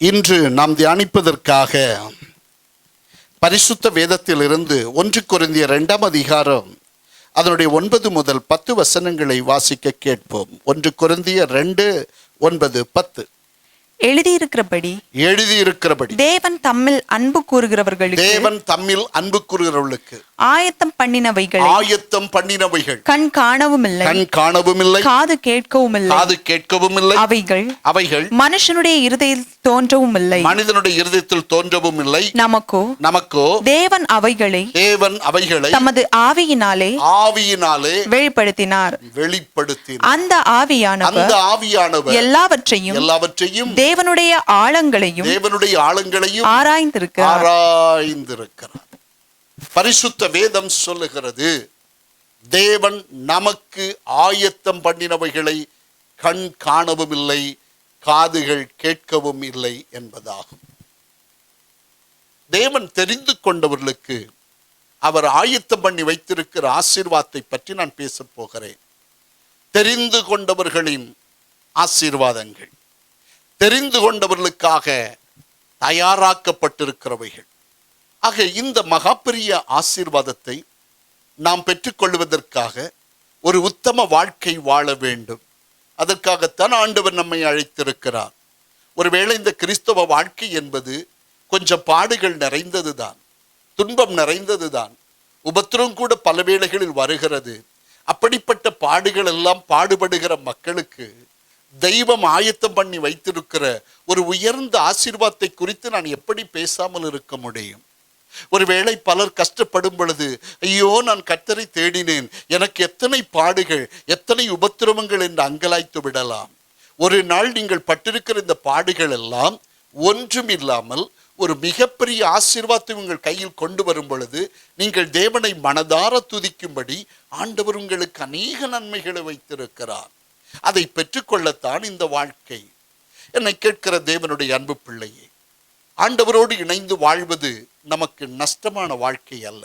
இன்று நாம் தியானிப்பதற்காக பரிசுத்த வேதத்திலிருந்து 1 கொரிந்தியர் 2 அதிகாரம் அதனுடைய 9 முதல் 10 வசனங்களை வாசிக்க கேட்போம். 1 கொரிந்தியர் 2:9-10. எழுதியிருக்கிறபடி தேவன் தம்மில் அன்பு கூறுகிறவர்களுக்கு ஆயத்தம் பண்ணினவைகள் கண் காணவும் இல்லை, காது கேட்கவும் இல்லை, அவைகள் மனுஷனுடைய இருதயத்தில் தோன்றவும் இல்லை. நமக்கோ தேவன் அவைகளை தமது ஆவியினாலே வெளிப்படுத்தினார். அந்த ஆவியானவர் எல்லாவற்றையும் தேவனுடைய ஆழங்களையும் ஆராய்ந்திருக்கிறார். பரிசுத்த வேதம் சொல்லுகிறது, தேவன் நமக்கு ஆயத்தம் பண்ணினவைகளை கண் காணவும் இல்லை, காதுகள் கேட்கவும் இல்லை என்பதாகும். தேவன் தெரிந்து கொண்டவர்களுக்கு அவர் ஆயத்தம் பண்ணி வைத்திருக்கிற ஆசீர்வாதத்தை பற்றி நான் பேசப் போகிறேன். தெரிந்து கொண்டவர்களின் ஆசீர்வாதங்கள், தெரிந்து கொண்டவர்களுக்காக தயாராக்கப்பட்டிருக்கிறவைகள். ஆக இந்த மகாபெரிய ஆசீர்வாதத்தை நாம் பெற்றுக்கொள்வதற்காக ஒரு உத்தம வாழ்க்கை வாழ வேண்டும். அதற்காகத்தான் ஆண்டவர் நம்மை அழைத்திருக்கிறார். ஒருவேளை இந்த கிறிஸ்தவ வாழ்க்கை என்பது கொஞ்சம் பாடுகள் நிறைந்ததுதான், துன்பம் நிறைந்ததுதான், உபத்திரம் கூட பல வேளைகளில் வருகிறது. அப்படிப்பட்ட பாடுகள் எல்லாம் பாடுபடுகிற மக்களுக்கு தெய்வம் ஆயத்தம் பண்ணி வைத்திருக்கிற ஒரு உயர்ந்த ஆசீர்வாதத்தை குறித்து நான் எப்படி பேசாமல் இருக்க முடியும்? ஒருவேளை பலர் கஷ்டப்படும் பொழுது, ஐயோ நான் கர்த்தரை தேடினேன், எனக்கு எத்தனை பாடுகள், எத்தனை உபத்திரவங்கள் என்று அங்கலாய்த்து விடலாம். ஒரு நாள் நீங்கள் பட்டிருக்கிற இந்த பாடுகள் எல்லாம் ஒன்றும் இல்லாமல் ஒரு மிகப்பெரிய ஆசீர்வாதத்தை உங்கள் கையில் கொண்டு வரும் பொழுது நீங்கள் தேவனை மனதார துதிக்கும்படி ஆண்டவர் உங்களுக்கு அநேக நன்மைகளை வைத்திருக்கிறார். அதை பெற்றுக்கொள்ளத்தான் இந்த வாழ்க்கை. என்னை கேட்கிற தேவனுடைய அன்பு பிள்ளையே, ஆண்டவரோடு இணைந்து வாழ்வது நமக்கு நஷ்டமான வாழ்க்கை அல்ல.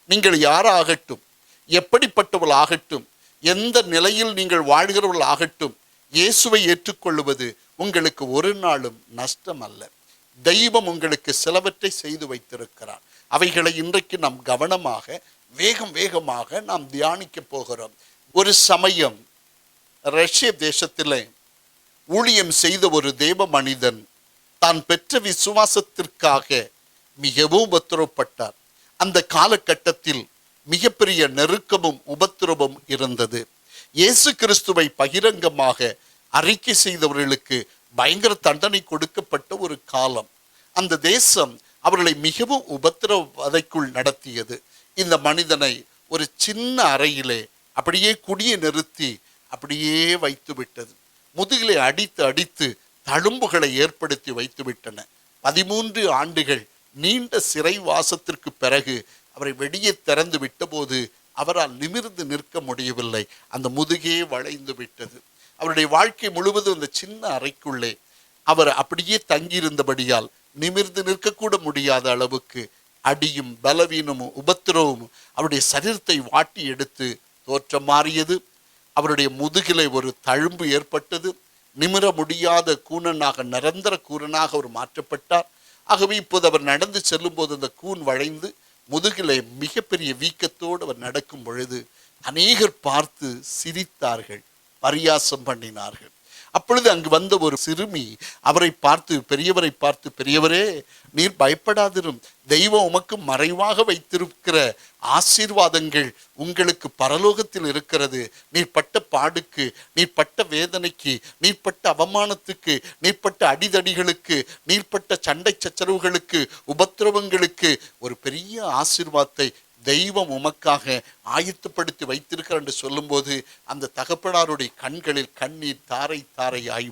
நீங்கள் யாராகட்டும், எப்படிப்பட்டவர்கள் ஆகட்டும், எந்த நிலையில் நீங்கள் வாழ்கிறவர்கள் ஆகட்டும், இயேசுவை ஏற்றுக்கொள்வது உங்களுக்கு ஒரு நாளும் நஷ்டம் அல்ல. தெய்வம் உங்களுக்கு சிலவற்றை செய்து வைத்திருக்கிறார். அவைகளை இன்றைக்கு நாம் கவனமாக வேகமாக நாம் தியானிக்க போகிறோம். ஒரு சமயம் ரஷ்ய தேசத்திலே ஊழியம் செய்த ஒரு தேவ மனிதன் தான் பெற்ற விசுவாசத்திற்காக மிகவும் உபத்திரவப்பட்டார். அந்த காலகட்டத்தில் மிகப்பெரிய நெருக்கமும் உபத்திரவமும் இருந்தது. இயேசு கிறிஸ்துவை பகிரங்கமாக அறிக்கை செய்தவர்களுக்கு பயங்கர தண்டனை கொடுக்கப்பட்ட ஒரு காலம். அந்த தேசம் அவர்களை மிகவும் உபத்திரவதைக்குள் நடத்தியது. இந்த மனிதனை ஒரு சின்ன அறையிலே அப்படியே குடியை நிறுத்தி அப்படியே வைத்து விட்டது. முதுகிலே அடித்து தழும்புகளை ஏற்படுத்தி வைத்து விட்டன. 13 ஆண்டுகள் நீண்ட சிறை வாசத்திற்கு பிறகு அவரை வெளியே திறந்து விட்டபோது அவரால் நிமிர்ந்து நிற்க முடியவில்லை. அந்த முதுகே வளைந்து விட்டது. அவருடைய வாழ்க்கை முழுவதும் அந்த சின்ன அறைக்குள்ளே அவர் அப்படியே தங்கியிருந்தபடியால் நிமிர்ந்து நிற்கக்கூட முடியாத அளவுக்கு அடியும் பலவீனமும் உபத்திரவமும் அவருடைய சரீரத்தை வாட்டி எடுத்து தோற்றம் மாறியது. அவருடைய முதுகிலே ஒரு தழும்பு ஏற்பட்டது. நிமிர முடியாத கூனனாக, நிரந்தர கூனனாக அவர் மாற்றப்பட்டார். ஆகவே இப்போது அவர் நடந்து செல்லும் போது அந்த கூன் வளைந்து முதுகிலே மிகப்பெரிய வீக்கத்தோடு அவர் நடக்கும் பொழுது அநேகர் பார்த்து சிரித்தார்கள், பரியாசம் பண்ணினார்கள். அப்பொழுது அங்கு வந்த ஒரு சிறுமி அவரை பார்த்து, பெரியவரே நீர் பயப்படாதிரும், தெய்வம் உமக்கு மறைவாக வைத்திருக்கிற ஆசீர்வாதங்கள் உங்களுக்கு பரலோகத்தில் இருக்கிறது. நீர் பட்ட பாடுக்கு, நீர் பட்ட வேதனைக்கு, நீர் பட்ட அவமானத்துக்கு, நீர் பட்ட அடிதடிகளுக்கு, நீர் பட்ட சண்டை சச்சரவுகளுக்கு, உபத்திரவங்களுக்கு ஒரு பெரிய ஆசீர்வாதத்தை தெய்வம் உமக்காக ஆயத்தப்படுத்தி வைத்திருக்கிறார் என்று சொல்லும்போது அந்த தகப்பனாருடைய கண்களில் கண்ணீர் தாரை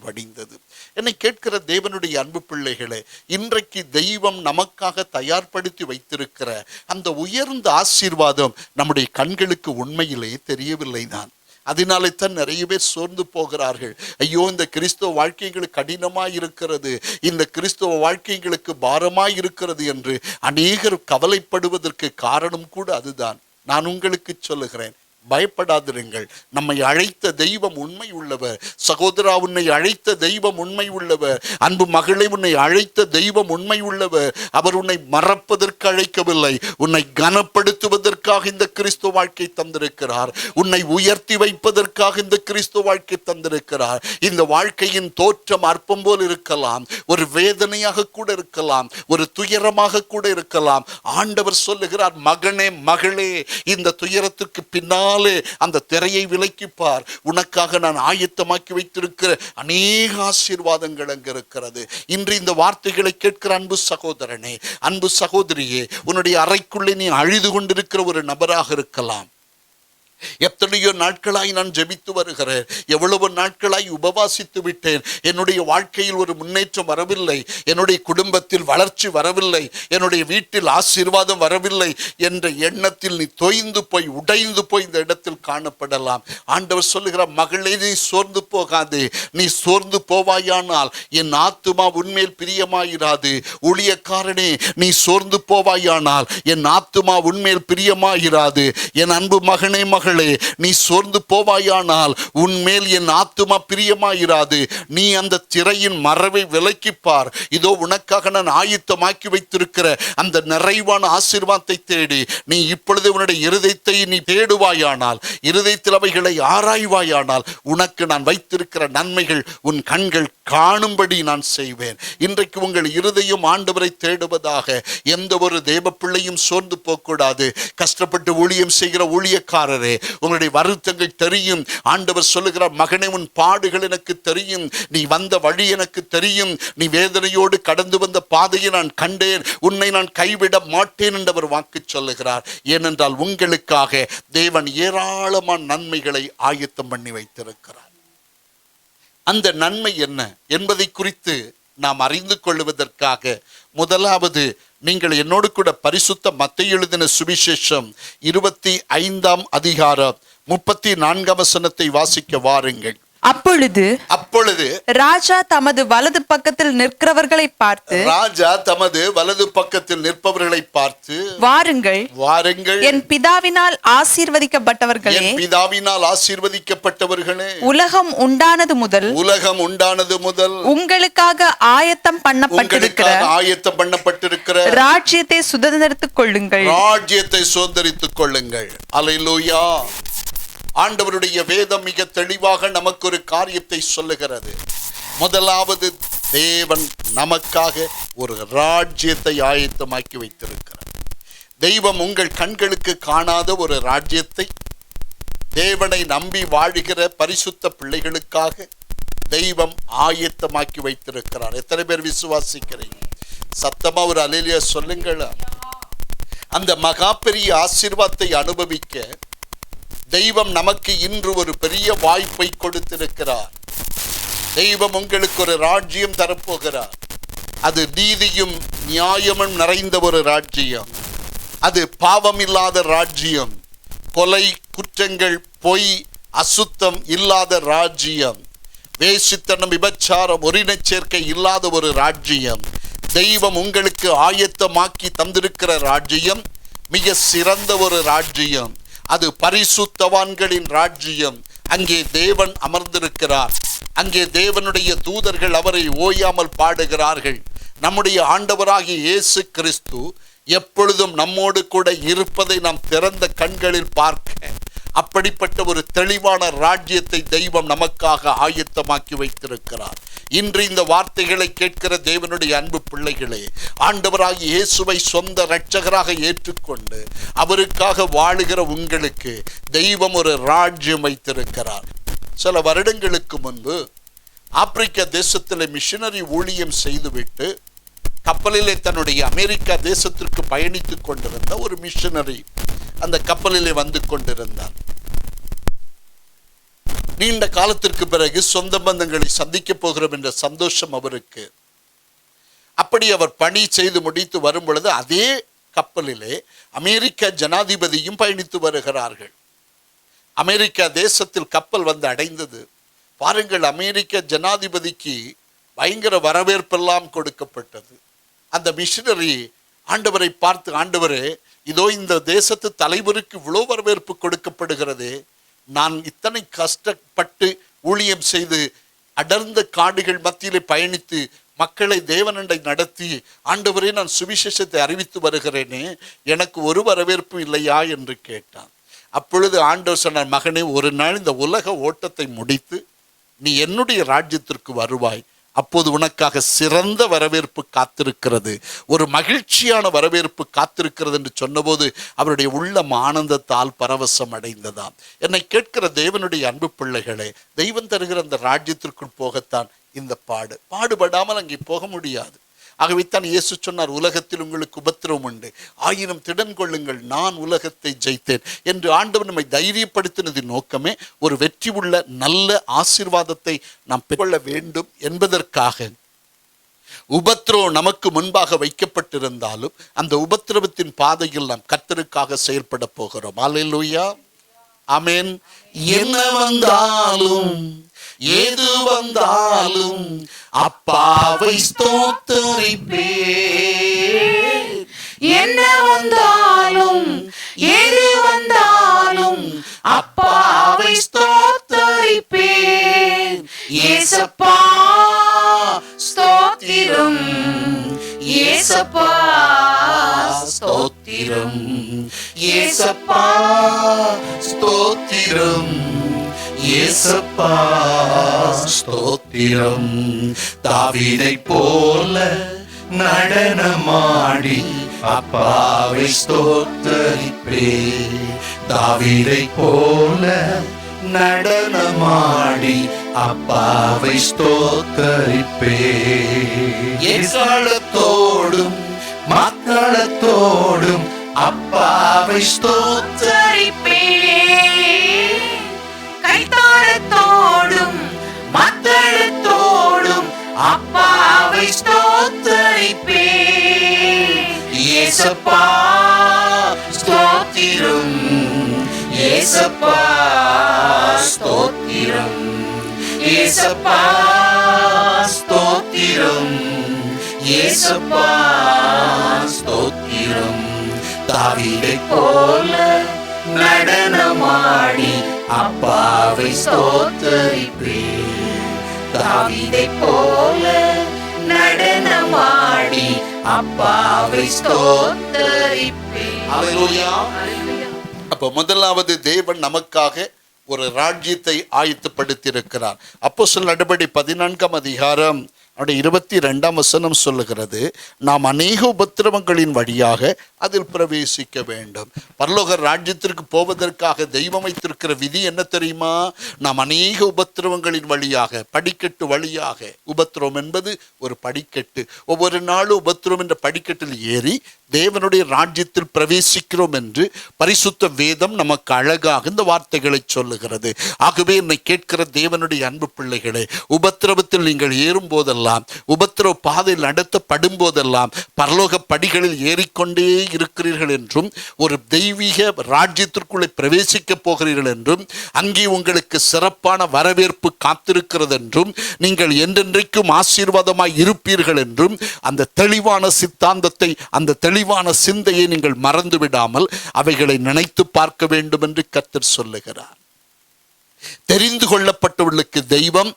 வடிந்தது. என்னை கேட்கிற தேவனுடைய அன்பு பிள்ளைகளே, இன்றைக்கு தெய்வம் நமக்காக தயார்படுத்தி வைத்திருக்கிற அந்த உயர்ந்த ஆசீர்வாதம் நம்முடைய கண்களுக்கு உண்மையிலே தெரியவில்லை தான். அதனாலே தான் நிறைய பேர் சோர்ந்து போகிறார்கள். ஐயோ இந்த கிறிஸ்தவ வாழ்க்கைகளுக்கு கடினமாய் இருக்கிறது, இந்த கிறிஸ்தவ வாழ்க்கைகளுக்கு பாரமாய் இருக்கிறது என்று அநேகர் கவலைப்படுவதற்கு காரணம் கூட அதுதான். நான் உங்களுக்கு சொல்லுகிறேன், பயப்படாதிருங்கள். நம்மை அழைத்த தெய்வம் உண்மை உள்ளவர். சகோதரா, உன்னை அழைத்த தெய்வம் உண்மை உள்ளவர். அன்பு மகளே, உன்னை அழைத்த தெய்வம் உண்மை உள்ளவர். அவர் உன்னை மறப்பதற்கு அழைக்கவில்லை, உன்னை கனப்படுத்துவதற்காக இந்த கிறிஸ்துவ வாழ்க்கை தந்திருக்கிறார். உன்னை உயர்த்தி வைப்பதற்காக இந்த கிறிஸ்துவ வாழ்க்கை தந்திருக்கிறார். இந்த வாழ்க்கையின் தோற்றம் அற்பம் போல் இருக்கலாம், ஒரு வேதனையாக கூட இருக்கலாம், ஒரு துயரமாக கூட இருக்கலாம். ஆண்டவர் சொல்லுகிறார், மகனே மகளே, இந்த துயரத்திற்கு பின்னால் அந்த திரையை விலக்கிப்பார். உனக்காக நான் ஆயத்தமாக்கி வைத்திருக்கிற அநேக ஆசீர்வாதங்கள் அங்கு இருக்கிறது. இன்று இந்த வார்த்தைகளை கேட்கிற அன்பு சகோதரனே, அன்பு சகோதரியே, உன்னுடைய அறைக்குள்ளே நீ அழுது கொண்டிருக்கிற ஒரு நபராக இருக்கலாம். எத்தனையோ நாட்களாய் நான் ஜெபித்து வருகிறேன், எவ்வளவு நாட்களாய் உபவாசித்து விட்டேன், என்னுடைய வாழ்க்கையில் ஒரு முன்னேற்றம் வரவில்லை, என்னுடைய குடும்பத்தில் வளர்ச்சி வரவில்லை, என்னுடைய வீட்டில் ஆசீர்வாதம் வரவில்லை என்ற எண்ணத்தில் நீ தொய்ந்து போய் உடைந்து போய் இந்த இடத்தில் காணப்படலாம். ஆண்டவர் சொல்லுகிறார், மகளே, நீ சோர்ந்து போகாதே. நீ சோர்ந்து போவாயானால் என் ஆத்துமா உன்மேல் பிரியமாயிராது. ஊழியக்காரனே, நீ சோர்ந்து போவாயானால் என் ஆத்துமா உன்மேல் பிரியமாயிராது. என் அன்பு மகனே மகளே, நீ சோர்ந்து போவாயானால் உன்மேல் என் ஆத்துமா பிரியமாயிராது. நீ அந்த திரையின் மறைவை விலக்கிப்பார். இதோ உனக்காக நான் ஆயத்தமாக்கி வைத்திருக்கிற அந்த நிறைவான ஆசீர்வாதத்தை தேடி நீ இப்பொழுது உன்னுடைய இருதயத்தை நீ தேடுவாயானால், இருதயத்தில் அவைகளை ஆராய்வாயானால், உனக்கு நான் வைத்திருக்கிற நன்மைகள் உன் கண்கள் காணும்படி நான் செய்வேன். இன்றைக்கு உங்கள் இருதயம் ஆண்டவரை தேடுவதாக. எந்த ஒரு தேவ பிள்ளையும் சோர்ந்து போகக்கூடாது. கஷ்டப்பட்டு ஊழியம் செய்கிற ஊழியக்காரரே, உங்களுடைய வருத்தங்கள் தெரியும். ஆண்டவர் சொல்லுகிறார், மகனே, உன் பாடுகள் எனக்கு தெரியும், நீ வந்த வழி எனக்கு தெரியும், நீ வேதனையோடு கடந்து வந்த பாதையை நான் கண்டேன், உன்னை நான் கைவிட மாட்டேன் என்றவர் வாக்கு சொல்லுகிறார். ஏனென்றால் உங்களுக்காக தேவன் ஏராளமான நன்மைகளை ஆயத்தம் பண்ணி வைத்திருக்கிறார். அந்த நன்மை என்ன என்பதை குறித்து நாம் அறிந்து கொள்வதற்காக முதலாவது நீங்கள் என்னோடு கூட பரிசுத்த மத்தேயு எழுதின சுவிசேஷம் 25 அதிகாரம் 34 வசனத்தை வாசிக்க வாருங்கள். அப்பொழுது ராஜா தமது வலது பக்கத்தில் நிற்கிறவர்களை பார்த்து வாருங்கள், என் பிதாவினால் ஆசீர்வதிக்கப்பட்டவர்களே, உலகம் உண்டானது முதல் உங்களுக்காக ஆயத்தம் பண்ணப்பட்டிருக்கிற ராஜ்யத்தை சுதந்தரித்துக் கொள்ளுங்கள். அல்லேலூயா. ஆண்டவருடைய வேதம் மிக தெளிவாக நமக்கு ஒரு காரியத்தை சொல்லுகிறது. முதலாவது, தேவன் நமக்காக ஒரு ராஜ்யத்தை ஆயத்தமாக்கி வைத்திருக்கிறார். தெய்வம் உங்கள் கண்களுக்கு காணாத ஒரு ராஜ்யத்தை தேவனை நம்பி வாழுகிற பரிசுத்த பிள்ளைகளுக்காக தெய்வம் ஆயத்தமாக்கி வைத்திருக்கிறார். எத்தனை பேர் விசுவாசிக்கிறீங்க? சத்தமா ஒரு அல்லேலூயா சொல்லுங்கள். அந்த மகா பெரிய ஆசீர்வாதத்தை அனுபவிக்க தெய்வம் நமக்கு இன்று ஒரு பெரிய வாய்ப்பை கொடுத்திருக்கிறார். தெய்வம் உங்களுக்கு ஒரு ராஜ்யம் தரப்போகிறார். அது நீதியும் நியாயமும் நிறைந்த ஒரு ராஜ்யம். அது பாவம் இல்லாத ராஜ்யம். கொலை, குற்றங்கள், பொய், அசுத்தம் இல்லாத ராஜ்யம். வேசித்தனம், விபச்சாரம், ஒரினச் சேர்க்கை இல்லாத ஒரு ராஜ்யம். தெய்வம் உங்களுக்கு ஆயத்தமாக்கி தந்திருக்கிற ராஜ்யம் மிக சிறந்த ஒரு ராஜ்யம். அது பரிசுத்தவான்களின் ராஜ்யம். அங்கே தேவன் அமர்ந்திருக்கிறார். அங்கே தேவனுடைய தூதர்கள் அவரை ஓயாமல் பாடுகிறார்கள். நம்முடைய ஆண்டவராகிய இயேசு கிறிஸ்து எப்பொழுதும் நம்மோடு கூட இருப்பதை நாம் திறந்த கண்களில் பார்க்க அப்படிப்பட்ட ஒரு தெளிவான ராஜ்யத்தை தெய்வம் நமக்காக ஆயத்தமாக்கி வைத்திருக்கிறார். இன்று இந்த வார்த்தைகளை கேட்கிற தேவனுடைய அன்பு பிள்ளைகளே, ஆண்டவராகிய இயேசுவை சொந்த இரட்சகராக ஏற்றுக்கொண்டு அவருக்காக வாழுகிற உங்களுக்கு தெய்வம் ஒரு ராஜ்யம் வைத்திருக்கிறார். சில வருடங்களுக்கு முன்பு ஆப்பிரிக்க தேசத்தில் மிஷனரி ஊழியம் செய்துவிட்டு கப்பலிலே தன்னுடைய அமெரிக்கா தேசத்திற்கு பயணித்துக் கொண்டிருந்த ஒரு மிஷனரி அந்த கப்பலிலே வந்து கொண்டிருந்தார். நீண்ட காலத்திற்கு பிறகு சொந்த பந்தங்களை சந்திக்க போகிறோம் என்ற சந்தோஷம் அவருக்கு. அப்படி அவர் பணி செய்து முடித்து வரும் பொழுது அதே கப்பலிலே அமெரிக்க ஜனாதிபதியும் பயணித்து வருகிறார்கள். அமெரிக்கா தேசத்தில் கப்பல் வந்து அடைந்தது. பாருங்கள், அமெரிக்க ஜனாதிபதிக்கு பயங்கர வரவேற்பெல்லாம் கொடுக்கப்பட்டது. அந்த மிஷனரி ஆண்டவரை பார்த்து, ஆண்டவரே, இதோ இந்த தேசத்து தலைவருக்கு இவ்வளோ வரவேற்பு கொடுக்கப்படுகிறதே, நான் இத்தனை கஷ்டப்பட்டு ஊழியம் செய்து அடர்ந்த காடுகள் மத்தியிலே பயணித்து மக்களை தேவனண்டை நடத்தி ஆண்டவரே நான் சுவிசேஷத்தை அறிவித்து வருகிறேனே, எனக்கு ஒரு வரவேற்பு இல்லையா என்று கேட்டான். அப்பொழுது ஆண்டவர் சொன்னார், மகனே, ஒரு நாள் இந்த உலக ஓட்டத்தை முடித்து நீ என்னுடைய ராஜ்யத்திற்கு வருவாய், அப்போது உனக்காக சிறந்த வரவேற்பு காத்திருக்கிறது, ஒரு மகிழ்ச்சியான வரவேற்பு காத்திருக்கிறது என்று சொன்னபோது அவருடைய உள்ளம் ஆனந்தத்தால் பரவசம் அடைந்ததாம். என்னை கேட்கிற தேவனுடைய அன்பு பிள்ளைகளே, தெய்வம் தருகிற அந்த ராஜ்யத்திற்குள் போகத்தான் இந்த பாடுபடாமல் அங்கே போக முடியாது. ஆகவே தான் இயேசு சொன்னார், உலகத்தில் உங்களுக்கு உபத்திரவம் உண்டு, ஆயினும் திடன் கொள்ளுங்கள், நான் உலகத்தை ஜெயித்தேன் என்று. ஆண்டவர் நம்மை தைரியப்படுத்தினதின் நோக்கமே ஒரு வெற்றி உள்ள நல்ல ஆசீர்வாதத்தை நாம் பெற்றுக்கொள்ள வேண்டும் என்பதற்காக. உபத்திரவம் நமக்கு முன்பாக வைக்கப்பட்டிருந்தாலும் அந்த உபத்திரவத்தின் பாதையில் நாம் கர்த்தருக்காக செயல்பட போகிறோம். அல்லேலூயா, ஆமென். என்ன வந்தாலும் ஏது வந்தாலும் அப்பாவை ஸ்தோத்தரிப்பேன். என்ன வந்தாலும் ஏது வந்தாலும் அப்பாவை ஸ்தோத்தரிப்பேன். ஏசப்பா ஸ்தோத்திரம், ஏசப்பா ஸ்தோத்திரம், ஏசப்பா ஸ்தோத்திரம், ஏசப்பா ஸ்தோத்திரம். தாவீதை போல நடனமாடி அப்பாவை ஸ்தோத்தரிப்பேன். தாவீதை போல நடனமாடி அப்பாவை ஸ்தோத்தரிப்பேன். எக்காலத்தோடும் மக்களத்தோடும் அப்பாவை ஸ்தோத்தரிப்பேன். கைத்தாளத்தோடும் மத்தளத்தோடும் அப்பாவை ஸ்தோத்தரிப்பேன். ஏசப்பா ஸ்தோத்திரம், ஏசப்பா ஸ்தோத்திரம், ஏசப்பா ஸ்தோத்திரம், ஏசப்பா ஸ்தோத்திரம். தாவீதை போல நடனமாடி அப்பாவை ஸ்தோத்தரிப்பேன். தாவீதை போல நடனமாடி அப்பாவை ஸ்தோத்தரிப்பேன். அல்லேலூயா. அப்ப முதலாவது தேவன் நமக்காக ஒரு ராஜ்யத்தை ஆயத்தப்படுத்தியிருக்கிறார். அப்போஸ்தலர் நடபடி 14ஆம் அதிகாரம் 22ஆம் வசனம் சொல்லுகிறது, நாம் அநேக உபத்திரவங்களின் வழியாக அதில் பிரவேசிக்க வேண்டும். பரலோக ராஜ்யத்திற்கு போவதற்காக தெய்வம் வைத்திருக்கிற விதி என்ன தெரியுமா? நாம் அநேக உபத்திரவங்களின் வழியாக, படிக்கட்டு வழியாக. உபத்திரவம் என்பது ஒரு படிக்கட்டு. ஒவ்வொரு நாளும் உபத்திரவம் என்ற படிக்கட்டில் ஏறி தேவனுடைய ராஜ்யத்தில் பிரவேசிக்கிறோம் என்று பரிசுத்த வேதம் நமக்கு அழகாக இந்த வார்த்தைகளை சொல்லுகிறது. ஆகவே என்னை கேட்கிற தேவனுடைய அன்பு பிள்ளைகளே, உபத்திரவத்தில் நீங்கள் ஏறும் போதெல்லாம், உபத்திரவ பாதையில் நடத்தப்படும் போதெல்லாம் பரலோக படிகளில் ஏறிக்கொண்டே இருக்கிறீர்கள் என்றும், ஒரு தெய்வீக ராஜ்யத்திற்குள்ளே பிரவேசிக்க போகிறீர்கள் என்றும், அங்கே உங்களுக்கு சிறப்பான வரவேற்பு காத்திருக்கிறது என்றும், நீங்கள் என்றென்றைக்கும் ஆசீர்வாதமாய் இருப்பீர்கள் என்றும், அந்த தெளிவான சித்தாந்தத்தை, அந்த தெளிவான சிந்தையை நீங்கள் மறந்து விடாமல் அவைகளை நினைத்து பார்க்க வேண்டும் என்று கர்த்தர் சொல்லுகிறார். தெரிந்து கொள்ளப்பட்டவர்களுக்கு தெய்வம்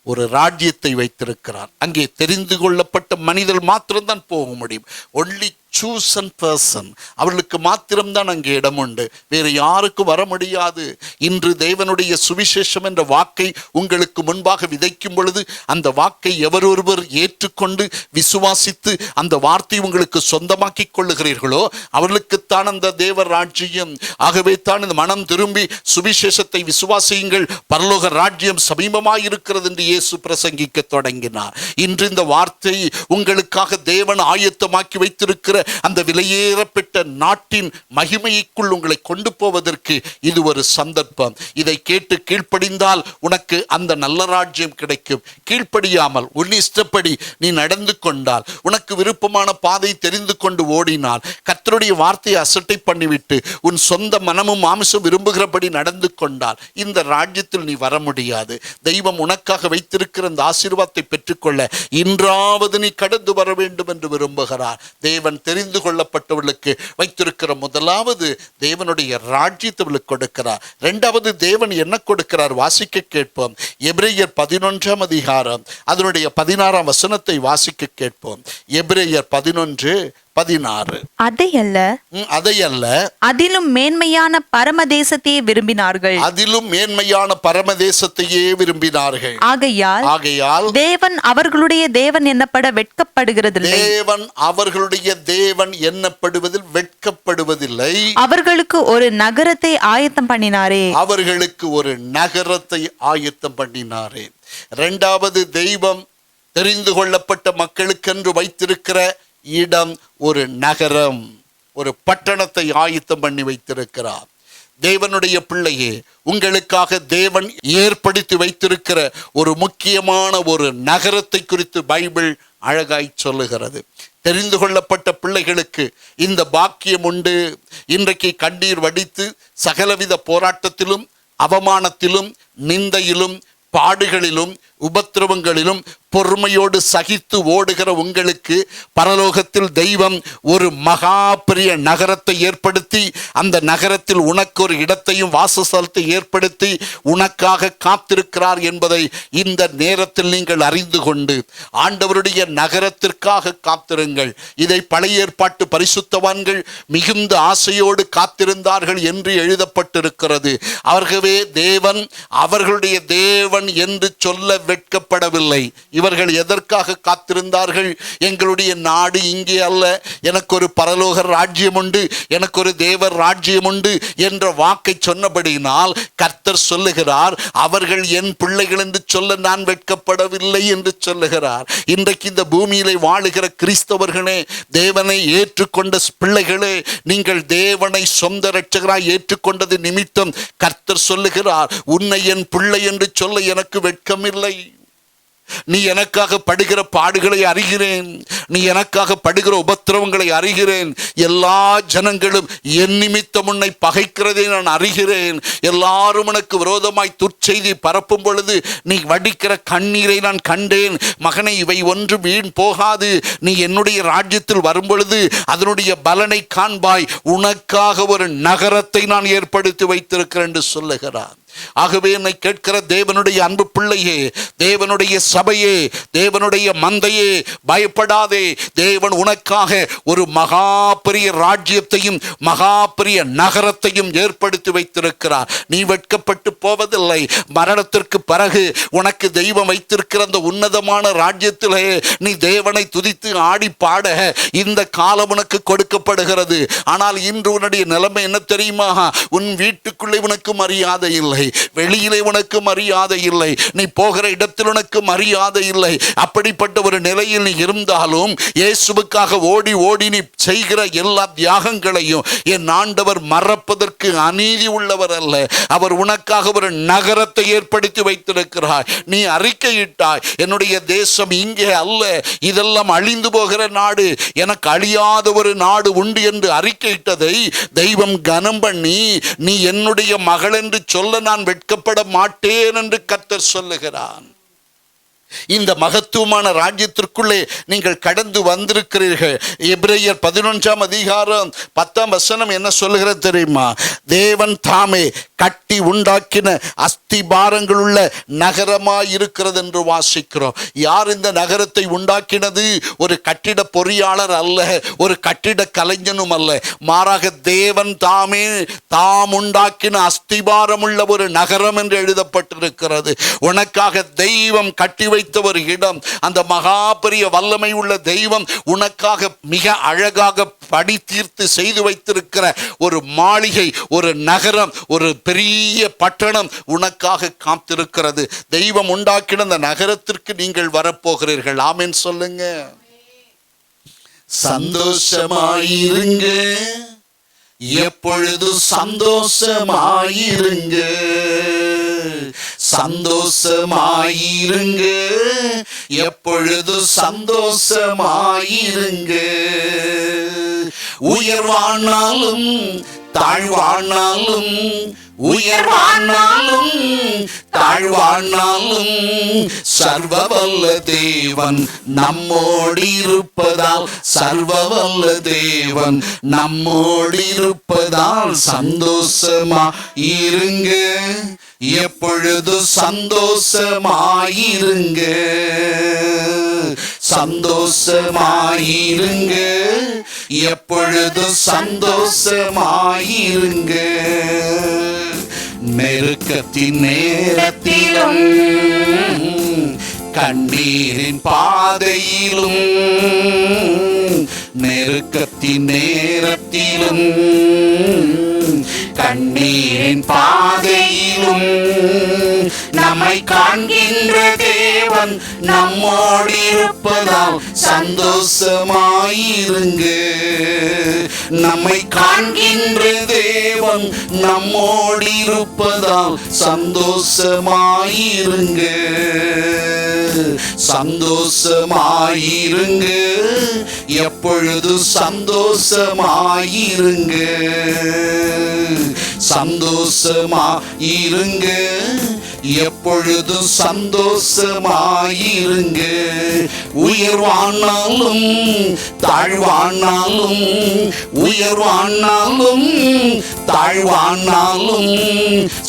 ஒரு ராஜ்யத்தை வைத்திருக்கிறார். அங்கே தெரிந்து கொள்ளப்பட்ட மனிதர் மாத்திரம்தான் போக முடியும். ஒன்லி chosen person, அவர்களுக்கு மாத்திரம்தான் அங்கே இடம் உண்டு, வேறு யாருக்கும் வர முடியாது. இன்று தேவனுடைய சுவிசேஷம் என்ற வாக்கை உங்களுக்கு முன்பாக விதைக்கும் பொழுது அந்த வாக்கை எவரொருவர் ஏற்றுக்கொண்டு விசுவாசித்து அந்த வார்த்தை உங்களுக்கு சொந்தமாக்கி கொள்ளுகிறீர்களோ அவர்களுக்குத்தான் அந்த தேவ ராஜ்யம். ஆகவே தான் இந்த மனம் திரும்பி சுவிசேஷத்தை விசுவாசியுங்கள், பரலோக ராஜ்யம் சமீபமாயிருக்கிறது என்று இயேசு பிரசங்கிக்க தொடங்கினார். இன்று இந்த வார்த்தை உங்களுக்காக தேவன் ஆயத்தமாக்கி வைத்திருக்கிற அந்த விலையேறப்பட்ட நாட்டின் மகிமைக்குள் உங்களை கொண்டு போவதற்கு இது ஒரு சந்தர்ப்பம். இதை கேட்டு கீழ்ப்படிந்தால் உனக்கு அந்த நல்ல ராஜ்யம் கிடைக்கும். கீழ்ப்படியாமல் உன் இஷ்டப்படி நீ நடந்து கொண்டால், உனக்கு விருப்பமான பாதை தெரிந்து கொண்டு ஓடினால், கர்த்தருடைய வார்த்தையை அசட்டை பண்ணிவிட்டு உன் சொந்த மனமும் மாமிசம் விரும்புகிறபடி நடந்து கொண்டால் இந்த ராஜ்யத்தில் நீ வர முடியாது. தெய்வம் உனக்காக வைத்திருக்கிற அந்த ஆசீர்வாதத்தை பெற்றுக்கொள்ள இன்றாவது நீ கடந்து வர வேண்டும் என்று விரும்புகிறார். தேவன் தெரிந்து கொள்ளப்பட்டவர்களுக்கு வைத்திருக்கிற முதலாவது தேவனுடைய ராஜ்யத்தை கொடுக்கிறார். இரண்டாவது தேவன் என்ன கொடுக்கிறார் வாசிக்க கேட்போம். எபிரேயர் 11ஆம் அதிகாரம் அதனுடைய 16ஆம் வசனத்தை வாசிக்க கேட்போம். எபிரேயர் 11:16. அதையல்ல அதிலும் மேன்மையான பரமதேசத்தையே விரும்பினார்கள். அதிலும் மேன்மையான பரமதேசத்தையே விரும்பினார்கள். ஆகையால் தேவன் அவர்களுடைய தேவன் என்னப்பட வெட்கப்படுகிறதில்லை. தேவன் அவர்களுடைய தேவன் என்னப்படுவதில் வெட்கப்படுவதில்லை. அவர்களுக்கு ஒரு நகரத்தை ஆயத்தம் பண்ணினாரே. அவர்களுக்கு ஒரு நகரத்தை ஆயத்தம் பண்ணினாரே. இரண்டாவது தெய்வம் தெரிந்து கொள்ளப்பட்ட மக்களுக்கென்று வைத்திருக்கிற இடம் ஒரு நகரம், ஒரு பட்டணத்தை ஆயத்தம் பண்ணி வைத்திருக்கிறார். தேவனுடைய பிள்ளையே, உங்களுக்காக தேவன் ஏற்படுத்தி வைத்திருக்கிற ஒரு முக்கியமான ஒரு நகரத்தை குறித்து பைபிள் அழகாய் சொல்லுகிறது. தெரிந்து கொள்ளப்பட்ட பிள்ளைகளுக்கு இந்த பாக்கியம் உண்டு. இன்றைக்கு கண்ணீர் வடித்து சகலவித போராட்டத்திலும் அவமானத்திலும் நிந்தையிலும் பாடுகளிலும் உபத்திரவங்களிலும் பொறுமையோடு சகித்து ஓடுகிற உங்களுக்கு பரலோகத்தில் தெய்வம் ஒரு மகா பெரிய நகரத்தை ஏற்படுத்தி அந்த நகரத்தில் உனக்கு ஒரு இடத்தையும் வாசஸ்தலத்தை ஏற்படுத்தி உனக்காக காத்திருக்கிறார் என்பதை இந்த நேரத்தில் நீங்கள் அறிந்து கொண்டு ஆண்டவருடைய நகரத்திற்காக காத்திருங்கள். இதை பழைய ஏற்பாட்டு பரிசுத்தவான்கள் மிகுந்த ஆசையோடு காத்திருந்தார்கள் என்று எழுதப்பட்டிருக்கிறது. அவர்களே தேவன் அவர்களுடைய தேவன் என்று சொல்ல வெட்கப்படவில்லை. இவர்கள் எதற்காக காத்திருந்தார்கள்? எங்களுடைய நாடு இங்கே அல்ல, எனக்கு ஒரு பரலோக ராஜ்யம் உண்டு, எனக்கு ஒரு தேவர் ராஜ்யம் உண்டு என்ற வாக்கை சொன்னபடியினால் கர்த்தர் சொல்லுகிறார், அவர்கள் என் பிள்ளைகள் என்று சொல்ல நான் வெட்கப்படவில்லை என்று சொல்லுகிறார். இன்றைக்கு இந்த பூமியிலே வாழுகிற கிறிஸ்தவர்களே, தேவனை ஏற்றுக்கொண்ட பிள்ளைகளே, நீங்கள் தேவனை சொந்த இரட்சகராய் ஏற்றுக்கொண்டது நிமித்தம் கர்த்தர் சொல்லுகிறார், உன்னை என் பிள்ளை என்று சொல்ல எனக்கு வெட்கமில்லை. நீ எனக்காக படுகிற பாடுகளை அறிகிறேன், நீ எனக்காக படுகிற உபத்திரவங்களை அறிகிறேன். எல்லா ஜனங்களும் என் நிமித்தம் உன்னை பகைக்கிறதை நான் அறிகிறேன். எல்லாரும் உனக்கு விரோதமாய் துர்ச்செய்தி பரப்பும் பொழுது நீ வடிக்கிற கண்ணீரை நான் கண்டேன். மகனை, இவை ஒன்று வீண் போகாது. நீ என்னுடைய ராஜ்யத்தில் வரும் பொழுது அதனுடைய பலனை காண்பாய். உனக்காக ஒரு நகரத்தை நான் ஏற்படுத்தி வைத்திருக்கிறேன் என்று சொல்லுகிறார். ஆகவே என்னை கேட்கிற தேவனுடைய அன்பு பிள்ளையே, தேவனுடைய சபையே, தேவனுடைய மந்தையே, பயப்படாதே. தேவன் உனக்காக ஒரு மகா பெரிய ராஜ்யத்தையும் மகா பெரிய நகரத்தையும் ஏற்படுத்தி வைத்திருக்கிறார். நீ வெட்கப்பட்டு போவதில்லை. மரணத்திற்கு பிறகு உனக்கு தெய்வம் வைத்திருக்கிற அந்த உன்னதமான ராஜ்யத்திலே நீ தேவனை துதித்து ஆடி பாட இந்த காலம் உனக்கு கொடுக்கப்படுகிறது. ஆனால் இன்று உன்னுடைய நிலைமை என்ன தெரியுமா? உன் வீட்டுக்குள்ளே உனக்கு மரியாதை இல்லை, வெளியிலே உனக்கு மரியாதை இல்லை, நீ போகிற இடத்தில் உனக்கு மரியாதை இல்லை. அப்படிப்பட்ட ஒரு நிலையில் நீ இருந்தாலும் இயேசுவுக்காக ஓடி ஓடி நீ செய்கிற எல்லா தியாகங்களையும் என் ஆண்டவர் மறப்பதற்கு அநீதி உள்ளவர் அல்ல. அவர் உனக்காக ஒரு நகரத்தை ஏற்படுத்தி வைத்திருக்கிறார். நீ அறிக்கையிட்டாய், என்னுடைய தேசம் இங்கே அல்ல, இதெல்லாம் அழிந்து போகிற நாடு, எனக்கு அழியாத ஒரு நாடு உண்டு என்று அறிக்கையிட்டதை தெய்வம் கனம் பண்ணி, நீ என்னுடைய மகள் என்று சொல்ல நான் வெட்கப்பட மாட்டேன் என்று கர்த்தர் சொல்லுகிறான். இந்த மகத்துவமான ராஜ்யத்திற்குள்ளே நீங்கள் கடந்து வந்திருக்கிறீர்கள். எபிரேயர் 11ஆம் அதிகாரம் 10ஆம் வசனம் என்ன சொல்லுகிறது தெரியுமா? தேவன் தாமே கட்டி உண்டாக்கின அஸ்திபாரங்கள் உள்ள நகரமாய் இருக்கிறது என்று வாசிக்கிறோம். யார் இந்த நகரத்தை உண்டாக்கினது? ஒரு கட்டிட பொறியாளர் அல்ல, ஒரு கட்டிட கலைஞனும் அல்ல, மாறாக தேவன் தாமே தாம் உண்டாக்கின அஸ்திபாரம் உள்ள ஒரு நகரம் என்று எழுதப்பட்டிருக்கிறது. உனக்காக தெய்வம் கட்டி வைத்த ஒரு இடம், அந்த மகா பெரிய வல்லமை உள்ள தெய்வம் உனக்காக மிக அழகாக படி தீர்த்து செய்து வைத்திருக்கிற ஒரு மாளிகை, ஒரு நகரம், ஒரு பெரிய பட்டணம் உனக்காக காத்திருக்கிறது. தெய்வம் உண்டாக்கின அந்த நகரத்திற்கு நீங்கள் வரப்போகிறீர்கள். ஆமென் சொல்லுங்க. சந்தோஷமாயிருங்க, எப்பொழுதும் சந்தோஷமாயிருங்க, சந்தோஷமாயிருங்க, எப்பொழுதும் சந்தோஷமாயிருங்க. உயர்வானாலும் தாழ்வானாலும் உயர்வானாலும் தாழ்வானாலும் சர்வவல்ல தேவன் நம்மோடு இருப்பதால், சர்வவல்ல தேவன் நம்மோடு இருப்பதால் சந்தோஷமா இருங்க, எப்பொழுது சந்தோஷமாயிருங்க, சந்தோஷமாயிருங்க, எப்பொழுது சந்தோஷமாயிருங்க. நெருக்கத்தின் நேரத்திலும் கண்ணீரின் பாதையிலும், நெருக்கத்தின் நேரத்திலும் கண்ணீரின் பாதையிலும் நம்மை காண்கின்ற தேவன் நம்மோடு இருப்பதால் சந்தோஷமாயிருங்க, நம்மை காண்கின்ற தேவன் நம்மோடு இருப்பதால் சந்தோஷமாயிருங்க, சந்தோஷமாயிருங்க, எப்பொழுது சந்தோஷமாயிருங்க, சந்தோஷமாயிருங்க, எப்பொழுது சந்தோஷமாயிருங்க. உயர்வானாலும் தாழ்வானாலும், உயர்வானாலும் தாழ்வானாலும்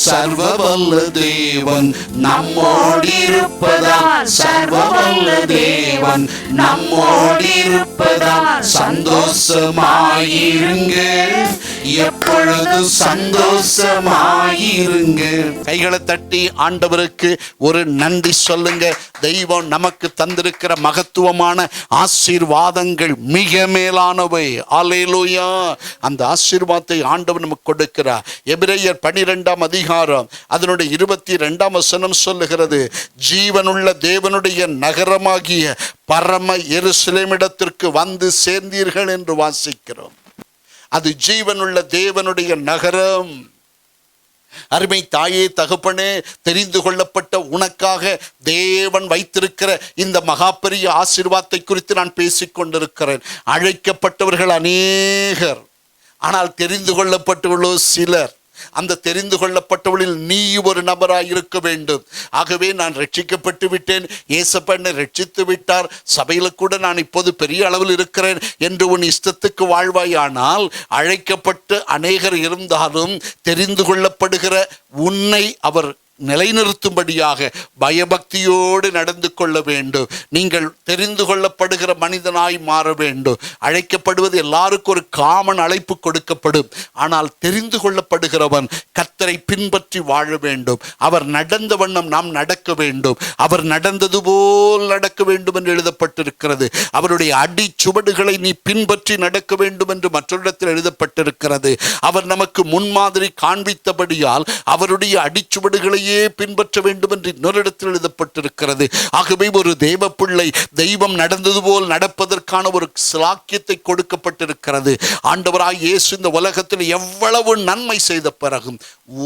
சர்வவல்ல தேவன் நம்மோடு இருப்பதால், சர்வவல்ல தேவன் நம்மோடு இருப்பதால் சந்தோஷமாயிருங்க, எப்பொழுது சந்தோஷமாயிருங்க. கைகளை தட்டி ஆண்டவருக்கு ஒரு நன்றி சொல்லுங்க. தெய்வம் நமக்கு தந்திருக்கிற மகத்துவமான ஆசீர்வாதங்கள் மிக மேலானவை. அல்லேலூயா. அந்த ஆசீர்வாதத்தை ஆண்டவர் நமக்கு கொடுக்கிறார். எபிரேயர் 12ஆம் அதிகாரம் அதனுடைய 22ஆம் வசனம் சொல்லுகிறது, ஜீவனுள்ள தேவனுடைய நகரமாகிய பரம எருசலேமிடத்திற்கு வந்து சேர்ந்தீர்கள் என்று வாசிக்கிறோம். அது ஜீவனுள்ள தேவனுடைய நகரம். அருமை தாயே, தகப்பனே, தெரிந்து கொள்ளப்பட்ட உனக்காக தேவன் வைத்திருக்கிற இந்த மகாபெரிய ஆசீர்வாதத்தை குறித்து நான் பேசிக்கொண்டிருக்கிறேன். அழைக்கப்பட்டவர்கள் அநேகர், ஆனால் தெரிந்து கொள்ளப்பட்டவர்களோ சிலர். அந்த தெரிந்து கொள்ளப்பட்டவளில் நீ ஒரு நபராய் இருக்க வேண்டும். ஆகவே நான் ரட்சிக்கப்பட்டு விட்டேன், இயேசப்பா என்னை ரட்சித்து விட்டார், சபையில் கூட நான் இப்போது பெரிய அளவில் இருக்கிறேன் என்று உன் இஷ்டத்துக்கு வாழ்வாயானால், அழைக்கப்பட்டு அநேகர் இருந்தாலும் தெரிந்து கொள்ளப்படுகிற உன்னை அவர் நிலைநிறுத்தும்படியாக பயபக்தியோடு நடந்து கொள்ள வேண்டும். நீங்கள் தெரிந்து கொள்ளப்படுகிற மனிதனாய் மாற வேண்டும். அழைக்கப்படுவது எல்லாருக்கும் ஒரு காமன் அழைப்பு கொடுக்கப்படும். ஆனால் தெரிந்து கொள்ளப்படுகிறவன் கர்த்தரை பின்பற்றி வாழ வேண்டும். அவர் நடந்த வண்ணம் நாம் நடக்க வேண்டும். அவர் நடந்தது போல் நடக்க வேண்டும் என்று எழுதப்பட்டிருக்கிறது. அவருடைய அடி சுவடுகளை நீ பின்பற்றி நடக்க வேண்டும் என்று மற்றொரு எழுதப்பட்டிருக்கிறது. அவர் நமக்கு முன்மாதிரி காண்பித்தபடியால் அவருடைய அடிச்சுவடுகளை பின்பற்ற வேண்டும் என்று இன்னொரு இடத்தில் எழுதப்பட்டிருக்கிறது. ஆகவே ஒரு தேவ பிள்ளை தெய்வம் நடந்தது போல் நடப்பதற்கான ஒரு சிலாக்கியத்தை கொடுக்கப்பட்டிருக்கிறது. ஆண்டவராய் இயேசு இந்த உலகத்தில் எவ்வளவு நன்மை செய்த பிறகும்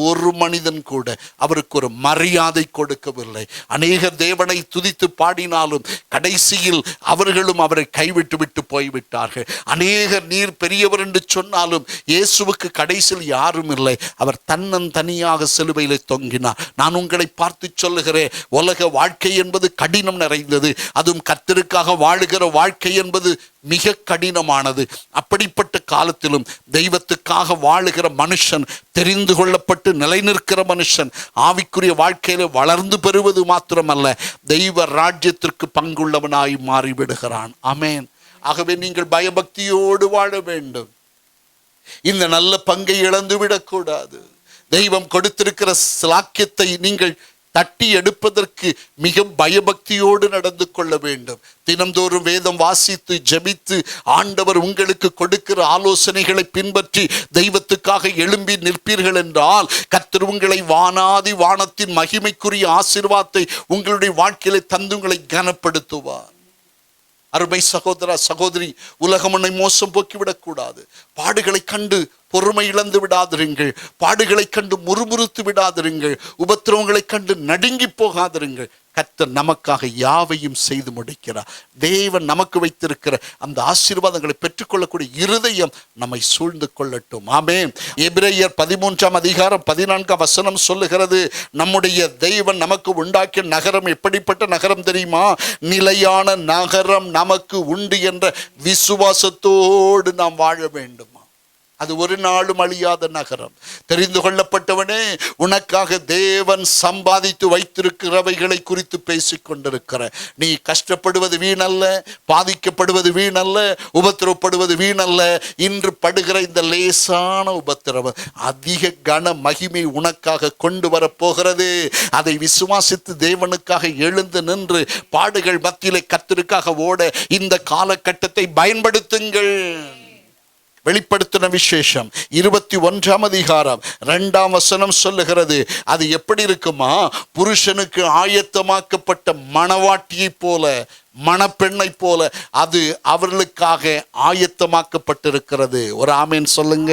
ஒரு மனிதன் கூட அவருக்கு ஒரு மரியாதை கொடுக்கவில்லை. அநேகர் தேவனை துதித்து பாடினாலும் கடைசியில் அவர்களும் அவரை கைவிட்டு விட்டு போய்விட்டார்கள். அநேகர் நீர் பெரியவர் என்று சொன்னாலும் இயேசுவுக்கு கடைசியில் யாரும் இல்லை. அவர் தன்னந்தனியாக சிலுவையிலே தொங்கினார். நான் உங்களை பார்த்து சொல்லுகிறேன், உலக வாழ்க்கை என்பது கடினம் நிறைந்தது. அதுவும் கர்த்தருக்காக வாழுகிற வாழ்க்கை என்பது மிக கடினமானது. அப்படிப்பட்ட காலத்திலும் தெய்வத்துக்காக வாழுகிற மனுஷன், தெரிந்து கொள்ளப்பட்டு நிலைநிற்கிற மனுஷன் ஆவிக்குரிய வாழ்க்கையில வளர்ந்து பெறுவது மாத்திரமல்ல, தெய்வ ராஜ்யத்திற்கு பங்குள்ளவனாய் மாறிவிடுகிறான். ஆமென். ஆகவே நீங்கள் பயபக்தியோடு வாழ வேண்டும். இந்த நல்ல பங்கை இழந்து விடக்கூடாது. தெய்வம் கொடுத்திருக்கிற சிலாக்கியத்தை நீங்கள் தட்டி எடுப்பதற்கு மிக பயபக்தியோடு நடந்து கொள்ள வேண்டும். தினம்தோறும் வேதம் வாசித்து ஜெபித்து ஆண்டவர் உங்களுக்கு கொடுக்கிற ஆலோசனைகளை பின்பற்றி தெய்வத்துக்காக எழும்பி நிற்பீர்கள் என்றால் கர்த்தர் உங்களை வானாதி வானத்தின் மகிமைக்குரிய ஆசீர்வாதத்தை உங்களுடைய வாழ்க்கையிலே தந்து உங்களை கனப்படுத்துவார். அருமை சகோதர சகோதரி, உலகம் உன்னை மோசம் போக்கிவிடக்கூடாது. பாடுகளை கண்டு பொறுமை இழந்து விடாதிருங்கள். பாடுகளை கண்டு முறுமுறுத்து விடாதிருங்கள். உபத்திரவங்களை கண்டு நடுங்கி போகாதிருங்கள். கர்த்தர் நமக்காக யாவையும் செய்து முடிக்கிறார். தேவன் நமக்கு வைத்திருக்கிற அந்த ஆசீர்வாதங்களை பெற்றுக்கொள்ளக்கூடிய இருதயம் நம்மை சூழ்ந்து கொள்ளட்டும். ஆமென். எபிரேயர் 13:14 சொல்லுகிறது, நம்முடைய தெய்வன் நமக்கு உண்டாக்கிய நகரம் எப்படிப்பட்ட நகரம் தெரியுமா? நிலையான நகரம் நமக்கு உண்டு என்ற விசுவாசத்தோடு நாம் வாழ வேண்டும். அது ஒரு நாளும் அழியாத நகரம். தெரிந்து கொள்ளப்பட்டவனே, உனக்காக தேவன் சம்பாதித்து வைத்திருக்கிறவைகளை குறித்து பேசிக் கொண்டிருக்கிற நீ கஷ்டப்படுவது வீணல்ல, பாதிக்கப்படுவது வீணல்ல, உபத்திரவப்படுவது வீணல்ல. இன்று படுகிற இந்த லேசான உபத்திரவம் அதிக கன மகிமை உனக்காக கொண்டு வரப்போகிறது. அதை விசுவாசித்து தேவனுக்காக எழுந்து நின்று பாடுகள் மத்தியிலே கர்த்தருக்காக ஓட இந்த காலகட்டத்தை பயன்படுத்துங்கள். வெளிப்படுத்தின விசேஷம் 21:2 சொல்லுகிறது, அது எப்படி இருக்குமா? புருஷனுக்கு ஆயத்தமாக்கப்பட்ட மணவாட்டியை போல, மணப்பெண்ணை போல அது அவர்களுக்காக ஆயத்தமாக்கப்பட்டிருக்கிறது. ஒரு ஆமேன் சொல்லுங்க.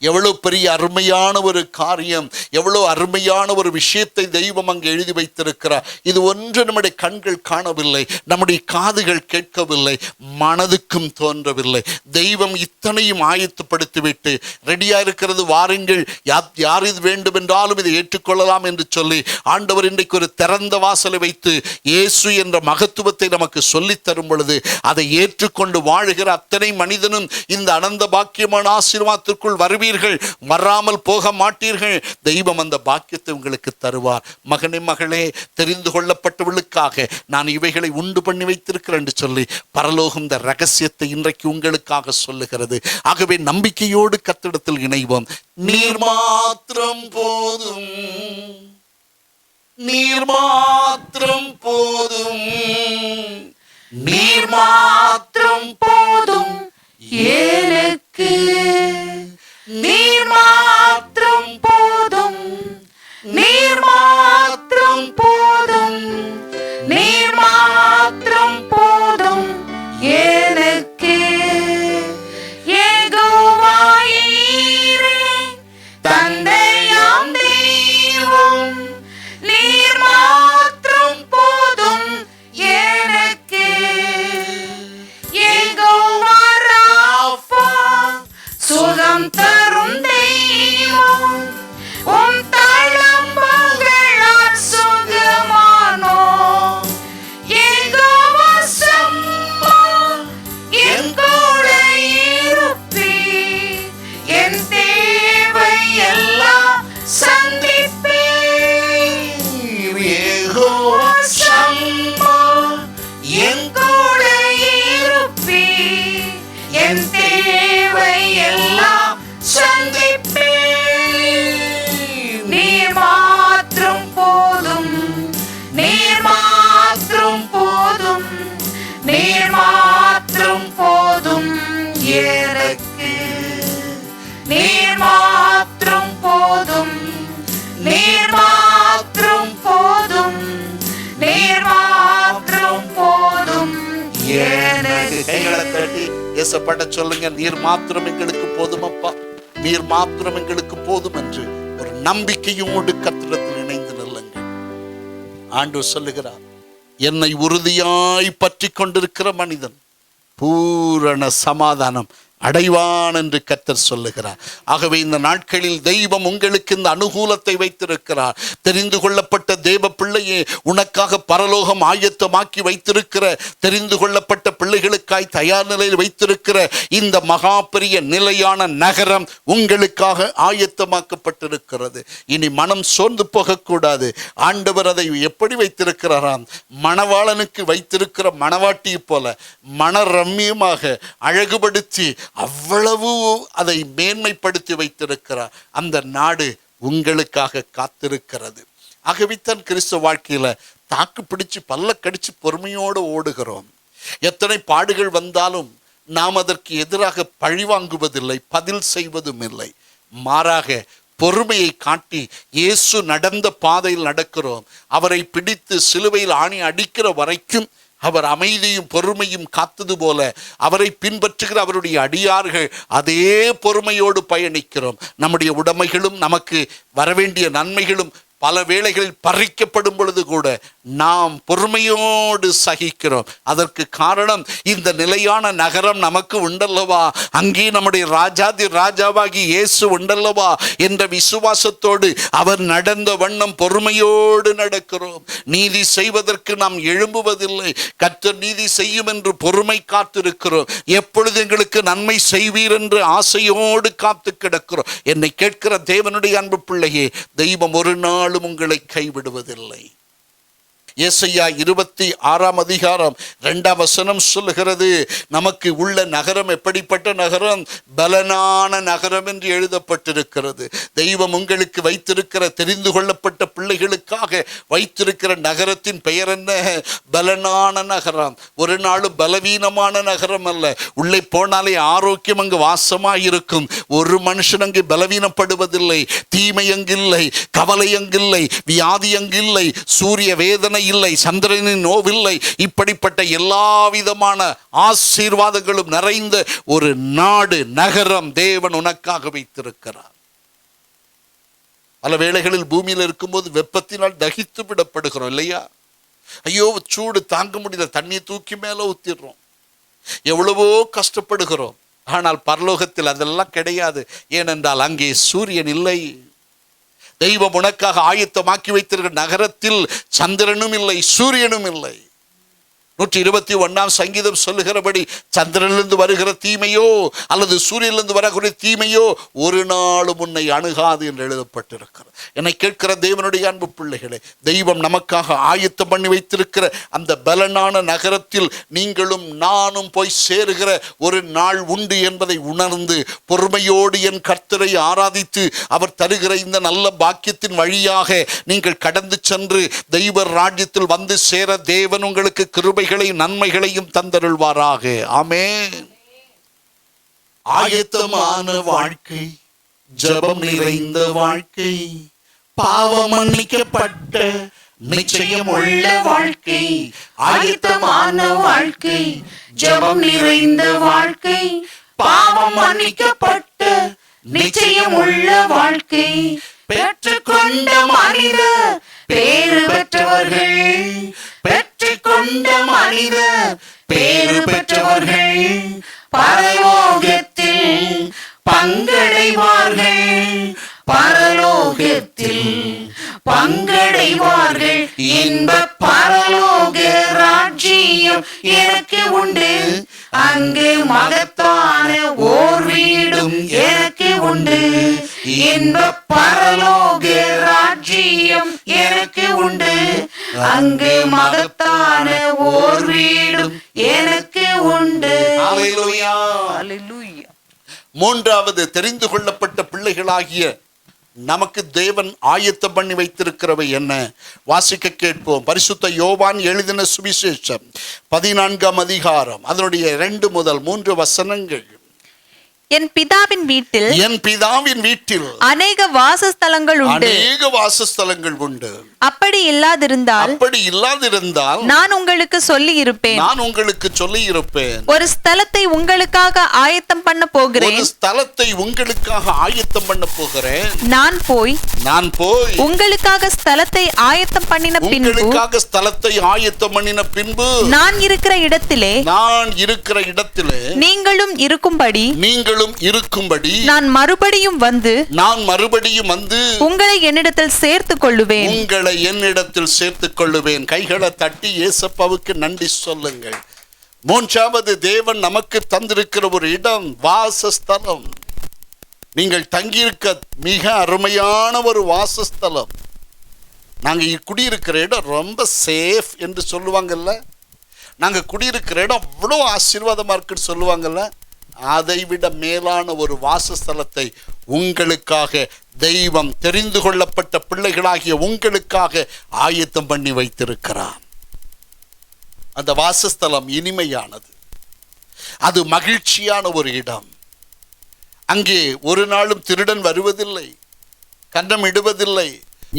எவ்வளவு பெரிய அருமையான ஒரு காரியம், எவ்வளவு அருமையான ஒரு விஷயத்தை தெய்வம் அங்கு எழுதி வைத்திருக்கிறார். இது ஒன்று நம்முடைய கண்கள் காணவில்லை, நம்முடைய காதுகள் கேட்கவில்லை, மனதுக்கும் தோன்றவில்லை. தெய்வம் இத்தனையும் ஆயத்தப்படுத்திவிட்டு ரெடியா இருக்கிறது, வாருங்கள், யார் இது வேண்டும் என்றாலும் இதை ஏற்றுக்கொள்ளலாம் என்று சொல்லி ஆண்டவர் இன்றைக்கு ஒரு திறந்த வாசலை வைத்து இயேசு என்ற மகத்துவத்தை நமக்கு சொல்லித் தரும் பொழுது அதை ஏற்றுக்கொண்டு வாழுகிற அத்தனை மனிதனும் இந்த அனந்த பாக்கியமான ஆசீர்வாதத்திற்குள் வருவீர்கள், வராமல் போக மாட்டீர்கள். தெய்வம் அந்த பாக்கியத்தை உங்களுக்கு தருவார். மகனே, மகளே, தெரிந்து கொள்ளப்பட்டவர்களுக்காக நான் இவைகளை உண்டு பண்ணி வைத்திருக்கிறேன் என்று சொல்லி பரலோகம் இந்த ரகசியத்தை இன்றைக்கு உங்களுக்காக சொல்லுகிறது. ஆகவே நம்பிக்கையோடு கர்த்தரிடத்தில் இணைவோம். நீர் மாத்திரம் போதும், நீர் மாத்திரம் போதும், நீர் மாத்திரம் போதும் எனக்கு, நீர் மாத்திரம் போதும், நீர் மாத்திரம் போதும், நீர் மாத்திரம் போதும் எனக்கு. யெகோவா ஈரே, தந்தையாம் தெய்வம், நீர் மாத்திரம் போதும் எனக்கு. யெகோவா ராஃபா, சுகம் தரும் தெய்வம், உம் தழும்புகளால் சுகமானோம். யெகோவா சம்மா, என் கூட இருப்பீர், என் தேவை எல்லாம் சந்திப்பீர். யெகோவா சம்மா, என் கூட இருப்பீர், என் தேவை எல்லாம் சந்திப்பீர். நீர் மாத்திரம் போதும், நீர் மாத்திரம் போதும், நீர் மாத்திரம் போதும் எனக்கு. நீர் மாத்திரம் போதும், நீர் மாத்திரம் போதும், நீர் மாத்திரம் போதும் எனக்கு. கைகளை தட்டி ஏசப்பட்ட சொல்லுங்க, நீர் மாத்திரம் எங்களுக்கு போதும் அப்பா, நீர் மாத்திரம் எங்களுக்கு போதும் என்று ஒரு நம்பிக்கையோடு கர்த்தரிடத்தில் இணைந்து நில்லுங்கள். ஆண்டவர் சொல்லுகிறார், என்னை உறுதியாய் பற்றி கொண்டிருக்கிற மனிதன் பூரண சமாதானம் அடைவான் என்று கர்த்தர் சொல்லுகிறார். ஆகவே இந்த நாட்களில் தெய்வம் உங்களுக்கு இந்த அனுகூலத்தை வைத்திருக்கிறார். தெரிந்து கொள்ளப்பட்ட தேவ பிள்ளையே, உனக்காக பரலோகம் ஆயத்தமாக்கி வைத்திருக்கிற, தெரிந்து கொள்ளப்பட்ட பிள்ளைகளுக்காய் தயார் நிலையில் வைத்திருக்கிற இந்த மகா பெரிய நிலையான நகரம் உங்களுக்காக ஆயத்தமாக்கப்பட்டிருக்கிறது. இனி மனம் சோர்ந்து போகக்கூடாது. ஆண்டவர் அதை எப்படி வைத்திருக்கிறாராம்? மணவாளனுக்கு வைத்திருக்கிற மணவாட்டியை போல மனரம்யமாக அழகுபடுத்தி அவ்வளவு அதை மேன்மைப்படுத்தி வைத்திருக்கிறார். அந்த நாடு உங்களுக்காக காத்திருக்கிறது. ஆகவேத்தான் கிறிஸ்தவ வாழ்க்கையில தாக்கு பிடிச்சு பல்ல கடிச்சு பொறுமையோடு ஓடுகிறோம். எத்தனை பாடுகள் வந்தாலும் நாம் அதற்கு எதிராக பழிவாங்குவதில்லை, பதில் செய்வதும் இல்லை. மாறாக பொறுமையை காட்டி இயேசு நடந்த பாதையில் நடக்கிறோம். அவரை பிடித்து சிலுவையில் ஆணி அடிக்கிற வரைக்கும் அவர் அமைதியும் பொறுமையும் காத்தது போல அவரை பின்பற்றுகிற அவருடைய அடியார்கள் அதே பொறுமையோடு பயணிக்கிறோம். நம்முடைய உடைமைகளும் நமக்கு வரவேண்டிய நன்மைகளும் பல வேளைகளில் பறிக்கப்படும் பொழுது கூட நாம் பொறுமையோடு சகிக்கிறோம். அதற்கு காரணம் இந்த நிலையான நகரம் நமக்கு உண்டல்லவா, அங்கே நம்முடைய ராஜாதி ராஜாவாகி இயேசு உண்டல்லவா என்ற விசுவாசத்தோடு அவர் நடந்த வண்ணம் பொறுமையோடு நடக்கிறோம். நீதி செய்வதற்கு நாம் எழும்புவதில்லை. கர்த்தர் நீதி செய்யும் என்று பொறுமை காத்திருக்கிறோம். எப்பொழுது எங்களுக்கு நன்மை செய்வீர் என்று ஆசையோடு காத்து கிடக்கிறோம். என்னை கேட்கிற தேவனுடைய அன்பு பிள்ளையே, தெய்வம் ஒரு நாளும் உங்களை கைவிடுவதில்லை. ஏசாயா 26 அதிகாரம் 2 வசனம் சொல்லுகிறது, நமக்கு உள்ள நகரம் எப்படிப்பட்ட நகரம்? பலனான நகரம் என்று எழுதப்பட்டிருக்கிறது. தெய்வம் உங்களுக்கு வைத்திருக்கிற தெரிந்து கொள்ளப்பட்ட பிள்ளைகளுக்காக வைத்திருக்கிற நகரத்தின் பெயர் என்ன? பலனான நகரம். ஒரு நாளும் பலவீனமான நகரம் அல்ல. உள்ளே போனாலே ஆரோக்கியம் அங்கு வாசமாய் இருக்கும். ஒரு மனுஷன் அங்கு பலவீனப்படுவதில்லை. தீமை அங்கில்லை, கவலை அங்கில்லை, வியாதி அங்கில்லை, சூரிய வேதனை இல்லை, சந்திரனின் நோவில்லை. இப்படிப்பட்ட எல்லா விதமான ஆசீர்வாதங்களும் நிறைந்த ஒரு நாடு, நகரம் தேவன் உனக்காக வைத்திருக்கிறார். பல வேளைகளில் பூமியில் இருக்கும்போது வெப்பத்தினால் தகித்து விடப்படுகிறோம் இல்லையா? ஐயோ சூடு தாங்க முடியல, தண்ணி தூக்கி மேல ஊத்திடுறோம், எவ்வளவோ கஷ்டப்படுகிறோம். ஆனால் பரலோகத்தில் அதெல்லாம் கிடையாது. ஏனென்றால் அங்கே சூரியன் இல்லை. தெய்வம் உனக்காக ஆயத்தமாக்கி வைத்திருக்கிற நகரத்தில் சந்திரனும் இல்லை, சூரியனும் இல்லை. 121 சங்கீதம் சொல்லுகிறபடி, சந்திரனிலிருந்து வருகிற தீமையோ அல்லது சூரியனிலிருந்து வரக்கூடிய தீமையோ ஒரு நாளும் உன்னை அணுகாது என்று எழுதப்பட்டிருக்கிறது. என்னை கேட்கிற தேவனுடைய அன்பு பிள்ளைகளே, தெய்வம் நமக்காக ஆயத்தம் பண்ணி வைத்திருக்கிற அந்த பலனான நகரத்தில் நீங்களும் நானும் போய் சேருகிற ஒரு நாள் உண்டு என்பதை உணர்ந்து பொறுமையோடு என் கர்த்தரை ஆராதித்து அவர் தருகிற இந்த நல்ல பாக்கியத்தின் வழியாக நீங்கள் கடந்து சென்று தெய்வ ராஜ்யத்தில் வந்து சேர தேவன் உங்களுக்கு கிருபை நன்மைகளையும் தந்தருள்வாராக. ஆமென். ஆயத்தமான வாழ்க்கை, ஜெபம் நிறைந்த வாழ்க்கை, பாவம் மன்னிக்கப்பட்ட நிச்சயம் உள்ள வாழ்க்கை. ஆயத்தமான வாழ்க்கை, ஜெபம் நிறைந்த வாழ்க்கை, பாவம் மன்னிக்கப்பட்ட நிச்சயம் உள்ள வாழ்க்கை. பெற்றுக்கொண்ட மனித பேறு பெற்றவர்கள், பெற்றுக்கொண்ட மனித பேறு பெற்றவர்கள் பரலோகத்தில் பங்கடைவார்கள், பரலோகத்தில் பங்கடைவார்கள். இன்ப பரலோக ராஜ்யம் எனக்கு உண்டு, அங்கு மகத்தான ஓர் வீடும் எனக்கு உண்டு. இன்ப பரலோக ராஜ்யம் எனக்கு உண்டு, அங்கு மகத்தான ஓர் வீடும் எனக்கு உண்டு. ஹல்லேலூயா. ஹல்லேலூயா. மூன்றாவது, தெரிந்து கொள்ளப்பட்ட பிள்ளைகளாகிய நமக்கு தேவன் ஆயத்தம் பண்ணி வைத்திருக்கிறவை என்ன? வாசிக்க கேட்போம். பரிசுத்த யோவான் எழுதின சுவிசேஷம் 14 அதிகாரம் அதனுடைய 2 முதல் 3 வசனங்கள். என் பிதாவின் வீட்டில் அநேக வாசஸ்தலங்கள் உண்டு. அப்படி இல்லாதிருந்தால் நான் உங்களுக்கு சொல்லி இருப்பேன். ஒரு ஸ்தலத்தை உங்களுக்காக ஆயத்தம் பண்ண போகிறேன். நான் போய் உங்களுக்காக ஸ்தலத்தை ஆயத்தம் பண்ணின பின்பு நான் இருக்கிற இடத்திலே நீங்களும் இருக்கும்படி நான் மறுபடியும் வந்து உங்களை என்னிடத்தில் சேர்த்துக் கொள்ளுவேன். கைகளை தட்டி இயேசப்பாவுக்கு நன்றி சொல்லுங்கள். மூன்றாவது, தேவன் நமக்கு தந்திருக்கிற ஒரு இடம், வாசஸ்தலம். நீங்கள் தங்கியிருக்க மிக அருமையான ஒரு வாசஸ்தலம். நாங்கள் குடியிருக்கிற இடம் ரொம்ப சேஃப் என்று சொல்லுவாங்கல்ல, நாங்கள் குடியிருக்கிற இடம் அவ்வளோ ஆசீர்வாதமாக இருக்குன்னு சொல்லுவாங்கல்ல, அதைவிட மேலான ஒரு வாசஸ்தலத்தை உங்களுக்காக தெய்வம் தெரிந்து கொள்ளப்பட்ட பிள்ளைகளாகிய உங்களுக்காக ஆயத்தம் பண்ணி வைத்திருக்கிறார். அந்த வாசஸ்தலம் இனிமையானது, அது மகிழ்ச்சியான ஒரு இடம். அங்கே ஒரு நாளும் திருடன் வருவதில்லை, கன்னம் இடுவதில்லை.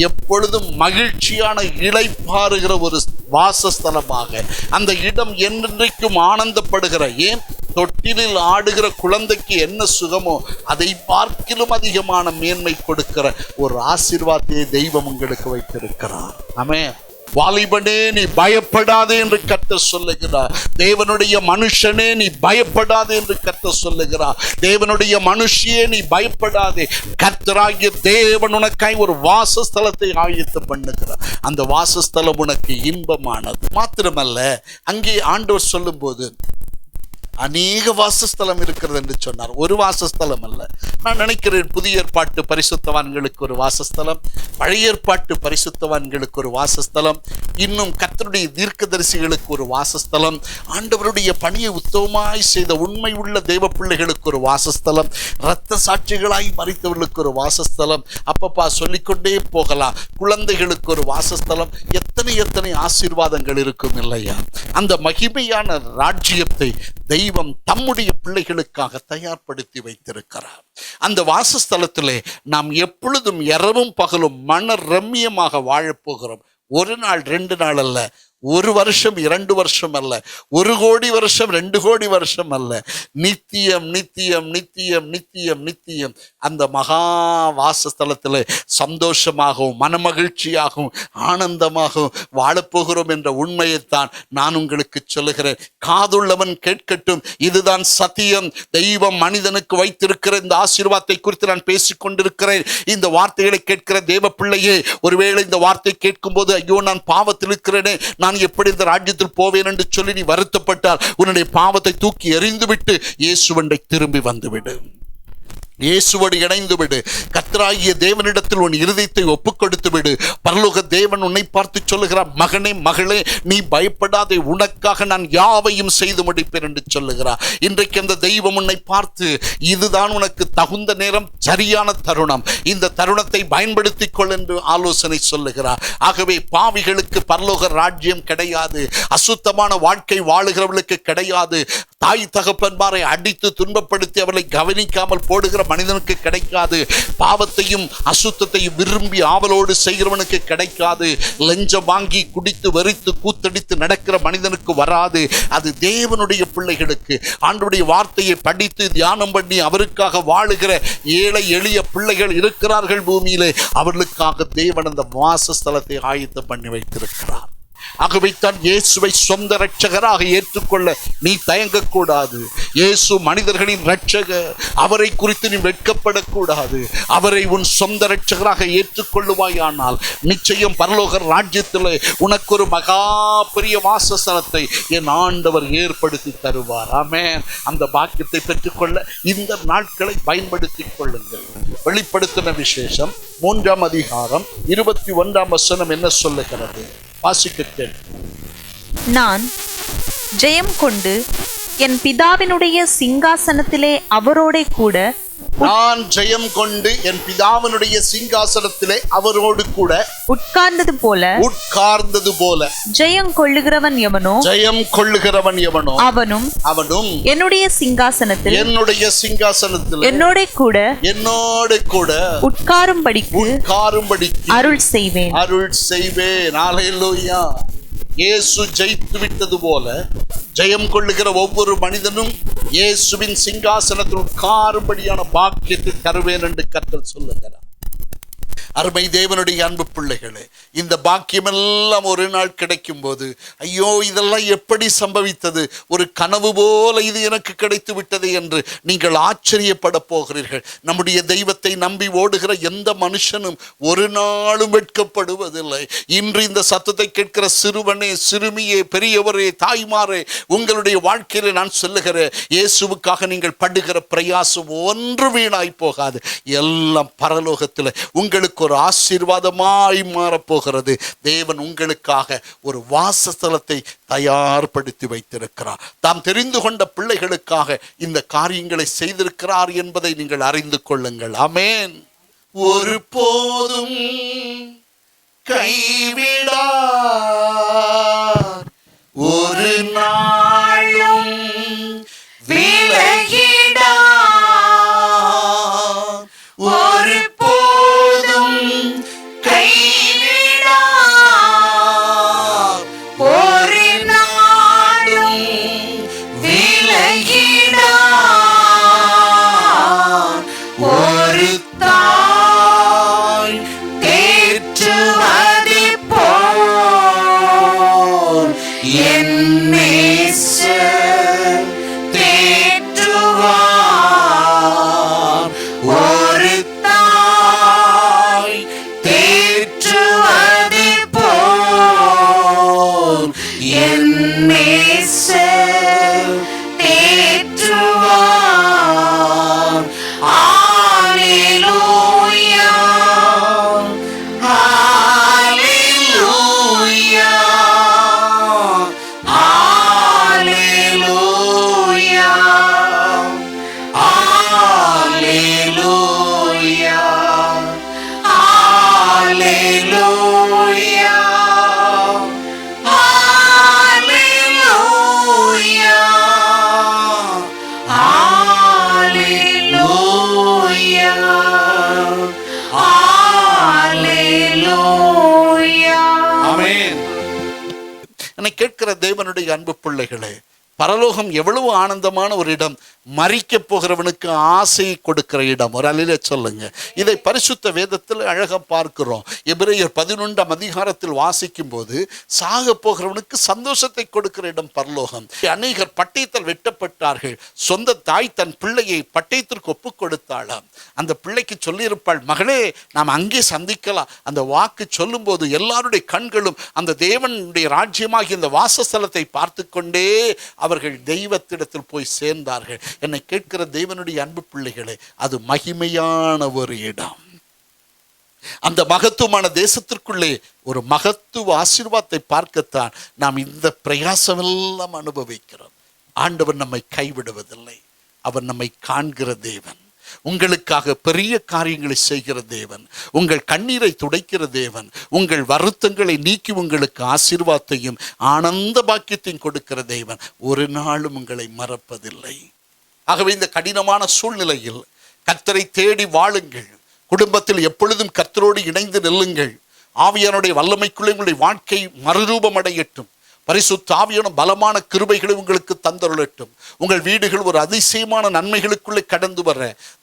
எப்பொழுதும் மகிழ்ச்சியான இளைப்பாறுகிற ஒரு வாசஸ்தலமாக அந்த இடம் என்றைக்கும் ஆனந்தப்படுகிற, ஏன் தொட்டிலில் ஆடுகிற குழந்தைக்கு என்ன சுகமோ அதை பார்க்கிலும் அதிகமான மேன்மை கொடுக்கிற ஒரு ஆசீர்வாதத்தை தெய்வம் உங்களுக்கு வைத்திருக்கிறார். ஆமென். வாலிபனே நீ பயப்படாதே என்று கர்த்தர் சொல்லுகிறார். தேவனுடைய மனுஷனே நீ பயப்படாதே என்று கர்த்தர் சொல்லுகிறார். தேவனுடைய மனுஷியே நீ பயப்படாதே. கர்த்தராகிய தேவன் உனக்காய் ஒரு வாசஸ்தலத்தை ஆயத்தம் பண்ணுகிறார். அந்த வாசஸ்தலம் உனக்கு இன்பமானது. மாத்திரமல்ல, அங்கே ஆண்டவர் சொல்லும்போது அநேக வாசஸ்தலம் இருக்கிறது என்று சொன்னார். ஒரு வாசஸ்தலம் அல்ல. நான் நினைக்கிறேன் புதிய ஏற்பாட்டு பரிசுத்தவான்களுக்கு ஒரு வாசஸ்தலம், பழைய ஏற்பாட்டு பரிசுத்தவான்களுக்கு ஒரு வாசஸ்தலம், இன்னும் கர்த்தருடைய தீர்க்கதரிசிகளுக்கு ஒரு வாசஸ்தலம், ஆண்டவருடைய பணியை உத்தமமாய் செய்த உண்மை உள்ள தேவ பிள்ளைகளுக்கு ஒரு வாசஸ்தலம், இரத்த சாட்சிகளாய் மரித்தவர்களுக்கு ஒரு வாசஸ்தலம், அப்பப்பா சொல்லிக்கொண்டே போகலாம். குழந்தைகளுக்கு ஒரு வாசஸ்தலம். எத்தனை எத்தனை ஆசீர்வாதங்கள் இருக்கும் இல்லையா? அந்த மகிமையான ராஜ்யத்தை தெய்வம் தம்முடைய பிள்ளைகளுக்காக தயார்படுத்தி வைத்திருக்கிறார். அந்த வாசஸ்தலத்திலே நாம் எப்பொழுதும் இரவும் பகலும் மன ரம்மியமாக வாழப்போகிறோம். ஒரு நாள் 2 நாள் அல்ல, 1 வருஷம் 2 வருஷம் அல்ல, 1 கோடி வருஷம் 2 கோடி வருஷம் அல்ல, நித்தியம் நித்தியம் நித்தியம் நித்தியம் நித்தியம் அந்த மகா வாசஸ்தலத்தில் சந்தோஷமாகவும் மனமகிழ்ச்சியாகவும் ஆனந்தமாகவும் வாழப்போகிறோம் என்ற உண்மையைத்தான் நான் உங்களுக்கு சொல்லுகிறேன். காதுள்ளவன் கேட்கட்டும். இதுதான் சத்தியம். தெய்வம் மனிதனுக்கு வைத்திருக்கிற இந்த ஆசீர்வாதத்தை குறித்து நான் பேசிக் கொண்டிருக்கிறேன். இந்த வார்த்தைகளை கேட்கிற தேவ பிள்ளையே, ஒருவேளை இந்த வார்த்தை கேட்கும் போது ஐயோ நான் பாவத்தில் இருக்கிறேனே, நான் எப்படி இந்த ராஜ்யத்தில் போவேன் என்று சொல்லி நீ வருத்தப்பட்டால் உன்னுடைய பாவத்தை தூக்கி எறிந்துவிட்டு இயேசுவண்டை திரும்பி வந்துவிடு. இயேசுவோடு இணைந்து விடு. கர்த்தராகிய தேவனிடத்தில் உன் இருதயத்தை ஒப்புக் கொடுத்து விடு. பரலோக தேவன் உன்னை பார்த்து சொல்லுகிறார், மகனே மகளே நீ பயப்படாதே, உனக்காக நான் யாவையும் செய்து முடிப்பேன் என்று சொல்லுகிறார். இன்றைக்கு அந்த தெய்வம் உன்னை பார்த்து இதுதான் உனக்கு தகுந்த நேரம், சரியான தருணம், இந்த தருணத்தை பயன்படுத்திக் கொள் என்று ஆலோசனை சொல்லுகிறார். ஆகவே பாவிகளுக்கு பரலோக ராஜ்யம் கிடையாது. அசுத்தமான வாழ்க்கை வாழுகிறவர்களுக்கு கிடையாது. தாய் தகப்பன்மாரை அடித்து துன்பப்படுத்தி அவர்களை கவனிக்காமல் போடுகிற மனிதனுக்கு கிடைக்காது. பாவத்தையும் அசுத்தத்தையும் விரும்பி ஆவலோடு செய்கிறவனுக்கு கிடைக்காது. லஞ்சம் வாங்கி குடித்து வெறித்து கூத்தடித்து நடக்கிற மனிதனுக்கு வராது. அது தேவனுடைய பிள்ளைகளுக்கு, ஆண்டவருடைய வார்த்தையை படித்து தியானம் பண்ணி அவருக்காக வாழுகிற ஏழை எளிய பிள்ளைகள் இருக்கிறார்கள் பூமியிலே. அவர்களுக்காக தேவன் அந்த வாசஸ்தலத்தை ஆயத்தம் பண்ணி வைத்திருக்கிறார். ஆகவே தான் இயேசுவை சொந்த இரட்சகராக ஏற்றுக்கொள்ள நீ தயங்கக்கூடாது. இயேசு மனிதர்களின் இரட்சகர். அவரை குறித்து நீ வெட்கப்படக்கூடாது. அவரை உன் சொந்த இரட்சகராக ஏற்றுக்கொள்ளுவாயானால் நிச்சயம் பரலோக ராஜ்யத்தில் உனக்கு ஒரு மகா பெரிய வாசஸ்தலத்தை என் ஆண்டவர் ஏற்படுத்தி தருவார். ஆமென். அந்த பாக்கியத்தை பெற்றுக்கொள்ள இந்த நாட்களை பயன்படுத்திக் கொள்ளுங்கள். வெளிப்படுத்தின விசேஷம் 3ஆம் அதிகாரம் 21ஆம் வசனம் என்ன சொல்லுகிறது? வாசிக்கிறேன். நான் ஜெயம் கொண்டு என் பிதாவினுடைய சிங்காசனத்திலே அவரோடே கூட நான் ஜெயம் கொண்டு என் பிதாவினுடைய சிங்காசனத்திலே அவரோடு கூட உட்கார்ந்தது போல ஜெயம் கொள்ளுகிறவன் எவனோ அவனும் என்னுடைய சிங்காசனத்தில் என்னோட கூட உட்காரும்படிக்கு அருள் செய்வேன். ஹல்லேலூயா. இயேசு ஜெயித்து விட்டது போல ஜெயம் கொள்ளுகிற ஒவ்வொரு மனிதனும் இயேசுவின் சிங்காசனத்தில் உட்காரும்படியான பாக்கியத்தை தருவேன் என்று கர்த்தர் சொல்லுகிறார். அருமை தேவனுடைய அன்பு பிள்ளைகளே, இந்த பாக்கியமெல்லாம் ஒரு நாள் கிடைக்கும் போது ஐயோ இதெல்லாம் எப்படி சம்பவித்தது, ஒரு கனவு போல இது எனக்கு கிடைத்து விட்டது என்று நீங்கள் ஆச்சரியப்பட போகிறீர்கள். நம்முடைய தெய்வத்தை நம்பி ஓடுகிற எந்த மனுஷனும் ஒரு நாளும் வெட்கப்படுவதில்லை. இன்று இந்த சத்தத்தை கேட்கிற சிறுவனே, சிறுமியே, பெரியவரே, தாய்மாரே, உங்களுடைய வாழ்க்கையில நான் சொல்லுகிறேன், இயேசுவுக்காக நீங்கள் படுகிற பிரயாசம் ஒன்று வீணாய் போகாது. எல்லாம் பரலோகத்தில் உங்களுக்கு ஒரு ஆசீர்வாதமாய் மாறப்போகிறது. தேவன் உங்களுக்காக ஒரு வாசஸ்தலத்தை தயார்படுத்தி வைத்திருக்கிறார். தாம் தெரிந்து கொண்ட பிள்ளைகளுக்காக இந்த காரியங்களை செய்திருக்கிறார் என்பதை நீங்கள் அறிந்து கொள்ளுங்கள். ஆமென். ஒரு போதும் கைவிடார், ஒரு நாளும் விலகிடார், ஒரு போதும் கைவிடார், ஒரு நாளும் விலகிடார். கேட்கிற தேவனுடைய அன்பு பிள்ளைகளே, பரலோகம் எவ்வளவு ஆனந்தமான ஒரு இடம். மரிக்க போகிறவனுக்கு ஆசையை கொடுக்கிற இடம். ஒரு அல்லேலூயா சொல்லுங்க. இதை பரிசுத்த வேதத்தில் அழகா பார்க்கிறோம். எபிரேயர் 11ஆம் அதிகாரத்தில் வாசிக்கும் போது சாக போகிறவனுக்கு சந்தோஷத்தை கொடுக்கிற இடம் பரலோகம். அநேகர் பட்டயத்தால் வெட்டப்பட்டார்கள். சொந்த தாய் தன் பிள்ளையை பட்டயத்திற்கு ஒப்பு கொடுத்தாளாம். அந்த பிள்ளைக்கு சொல்லியிருப்பாள், மகளே நாம் அங்கே சந்திக்கலாம். அந்த வாக்கு சொல்லும் போது எல்லாருடைய கண்களும் அந்த தேவனுடைய ராஜ்யமாகி இந்த வாசஸ்தலத்தை பார்த்து கொண்டே அவர்கள் தெய்வத்திடத்தில் போய் சேர்ந்தார்கள். என்னை கேட்கிற தேவனுடைய அன்பு பிள்ளைகளே, அது மகிமையான ஒரு இடம். அந்த மகத்துவமான தேசத்திற்குள்ளே ஒரு மகத்துவ ஆசீர்வாதத்தை பார்க்கத்தான் நாம் இந்த பிரயாசம் எல்லாம் அனுபவிக்கிறோம். ஆண்டவர் நம்மை கைவிடுவதில்லை. அவர் நம்மை காண்கிற தேவன். உங்களுக்காக பெரிய காரியங்களை செய்கிற தேவன். உங்கள் கண்ணீரை துடைக்கிற தேவன். உங்கள் வருத்தங்களை நீக்கி உங்களுக்கு ஆசீர்வாதத்தையும் ஆனந்த பாக்கியத்தையும் கொடுக்கிற தேவன். ஒரு நாளும் உங்களை மறப்பதில்லை. ஆகவே இந்த கடினமான சூழ்நிலையில் கர்த்தரை தேடி வாழுங்கள். குடும்பத்தில் எப்பொழுதும் கர்த்தரோடு இணைந்து நில்லுங்கள். ஆவியானுடைய வல்லமைக்குள்ளே உங்களுடைய வாழ்க்கை மறுரூபம் அடையட்டும். பரிசுத்த ஆவியான பலமான கிருபைகளை உங்களுக்கு தந்தருளட்டும். உங்கள் வீடுகள் ஒரு அதிசயமான நன்மைகளுக்குள்ளே கடந்து வர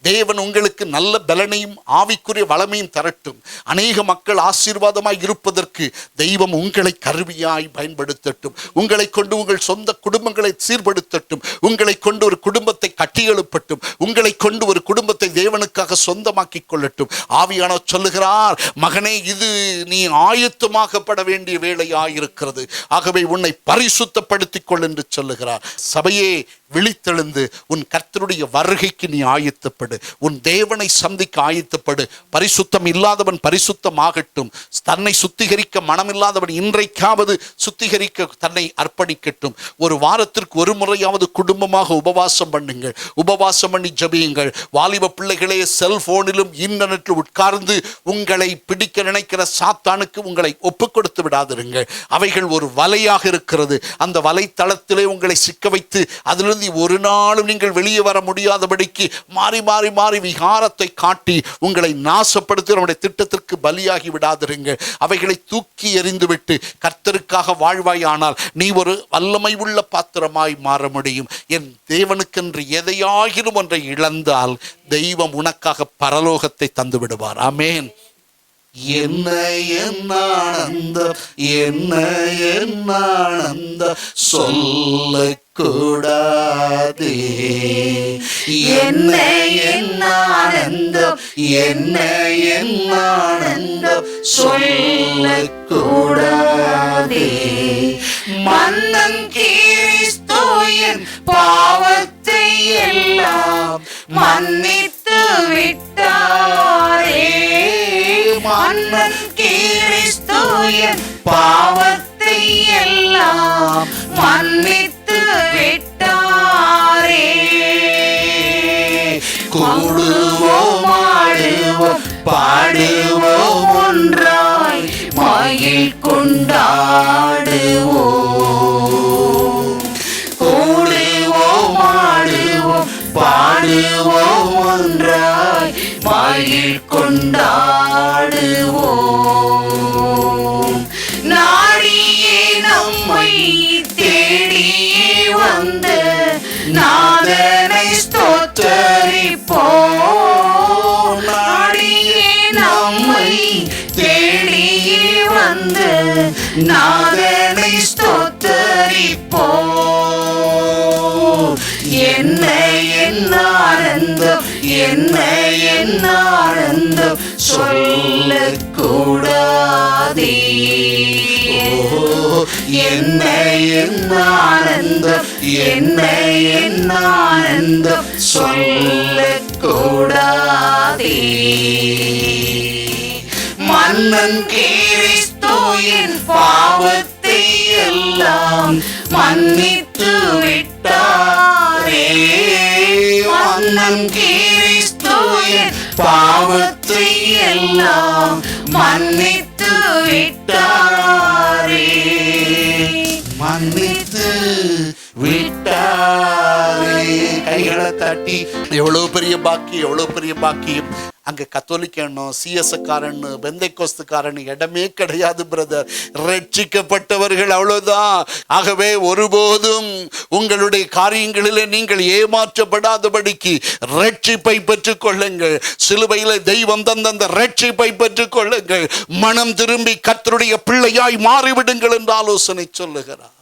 தேவன் உங்களுக்கு நல்ல பலனையும் ஆவிக்குரிய வளமையும் தரட்டும். அநேக மக்கள் ஆசீர்வாதமாய் இருப்பதற்கு தெய்வம் உங்களை கருவியாய் பயன்படுத்தட்டும். உங்களை கொண்டு உங்கள் சொந்த குடும்பங்களை சீர்படுத்தட்டும். உங்களை கொண்டு ஒரு குடும்பத்தை கட்டியெழுப்பட்டும். உங்களை கொண்டு ஒரு குடும்பத்தை தேவனுக்காக சொந்தமாக்கி கொள்ளட்டும். ஆவியானவர் சொல்லுகிறார், மகனே, இது நீ ஆயத்தமாகப்பட வேண்டிய வேளையாயிருக்கிறது. ஆகவே உன்னை பரிசுத்தப்படுத்திக் கொள் என்று சொல்லுகிறார். சபையே, விழித்தெழுந்து உன் கர்த்தருடைய வருகைக்கு நீ ஆயத்தப்படு. உன் தேவனை சந்திக்க ஆயத்தப்படு. பரிசுத்தம் இல்லாதவன் பரிசுத்தமாகட்டும். தன்னை சுத்திகரிக்க மனமில்லாதவன் இன்றைக்காவது சுத்திகரிக்க தன்னை அர்ப்பணிக்கட்டும். ஒரு வாரத்திற்கு ஒரு முறையாவது குடும்பமாக உபவாசம் பண்ணுங்கள். உபவாசம் பண்ணி ஜெபியுங்கள். வாலிப பிள்ளைகளே, செல்போனிலும் இன்டர்நெட்டில் உட்கார்ந்து உங்களை பிடிக்க நினைக்கிற சாத்தானுக்கு உங்களை ஒப்புக் கொடுத்து விடாதிருங்கள். அவைகள் ஒரு வலையாக இருக்கிறது. அந்த வலைத்தளத்திலே உங்களை சிக்க வைத்து அதிலிருந்து ஒரு நாளும் நீங்கள் வெளியே வர முடியாதபடிக்கு மாறி மாறி மாறி விகாரத்தை காட்டி உங்களை நாசப்படுத்தி நம்முடைய திட்டத்திற்கு பலியாகி விடாதிருங்கள். அவைகளை தூக்கி எறிந்துவிட்டு கர்த்தருக்காக வாழ்வாயானால் நீ ஒரு வல்லமை உள்ள பாத்திரமாய் மாற முடியும். என் தேவனுக்கென்று எதையாகிலும் ஒன்றை இழந்தால் தெய்வம் உனக்காக பரலோகத்தை தந்து விடுவார். ஆமென். என்ன ஆனந்தம், என்ன ஆனந்தம் சொல்லக்கூடாதே. என்ன ஆனந்தம், என்ன ஆனந்தம் சொல்லக்கூடாதே. மன்னன் கிறிஸ்து என் பாவத்தை எல்லாம் மன்னித்து விட்டாரே. மன்னன் கிறிஸ்து என் பாவத்தை எல்லாம் மன்னித்து விட்டாரே. கூடுவோம், ஆடுவோம், பாடுவோம், ஒன்றாய் மகிழ் கொண்டாடுவோம். கூடுவோம், ஆடுவோம், பாடுவோம், ஒன்றாய் மகிழ் கொண்டாடுவோம். நாடியே நம்மை தேடியே வந்த நாதனை ஸ்தோத்தரிப்போம். நாடியே நம்மை தேடியே வந்த நாதனை ஸ்தோத்தரிப்போம். என்ன ஆனந்தம், என்ன ஆனந்தம் சொல்லக்கூடாதே. என்ன ஆனந்தம், என்ன ஆனந்தம் சொல்லக்கூடாதே. மன்னன் கிறிஸ்து என் பாவத்தை எல்லாம் மன்னித்து விட்டாரே. மன்னன் கிறிஸ்து என் பாவத்தை எல்லாம் மன்னித்து விட்டாரே. மன்னித்து விட்டாரே. கைகளை தட்டி, எவ்வளவு பெரிய பாக்கியம், எவ்வளவு பெரிய பாக்கியம். அங்க கத்தோலிக்கன்னு, சிஎஸ்காரன், பெந்தைக்கோஸ்துக்காரன் இடமே கிடையாது பிரதர். ரட்சிக்கப்பட்டவர்கள் அவ்வளவுதான். ஆகவே ஒருபோதும் உங்களுடைய காரியங்களிலே நீங்கள் ஏமாற்றப்படாதபடிக்கு ரட்சிப்பை பெற்றுக் கொள்ளுங்கள். சிலுவையிலே தெய்வம் தந்த அந்த ரட்சிப்பை பெற்றுக் கொள்ளுங்கள். மனம் திரும்பி கர்த்தருடைய பிள்ளையாய் மாறிவிடுங்கள் என்று ஆலோசனை சொல்லுகிறார்.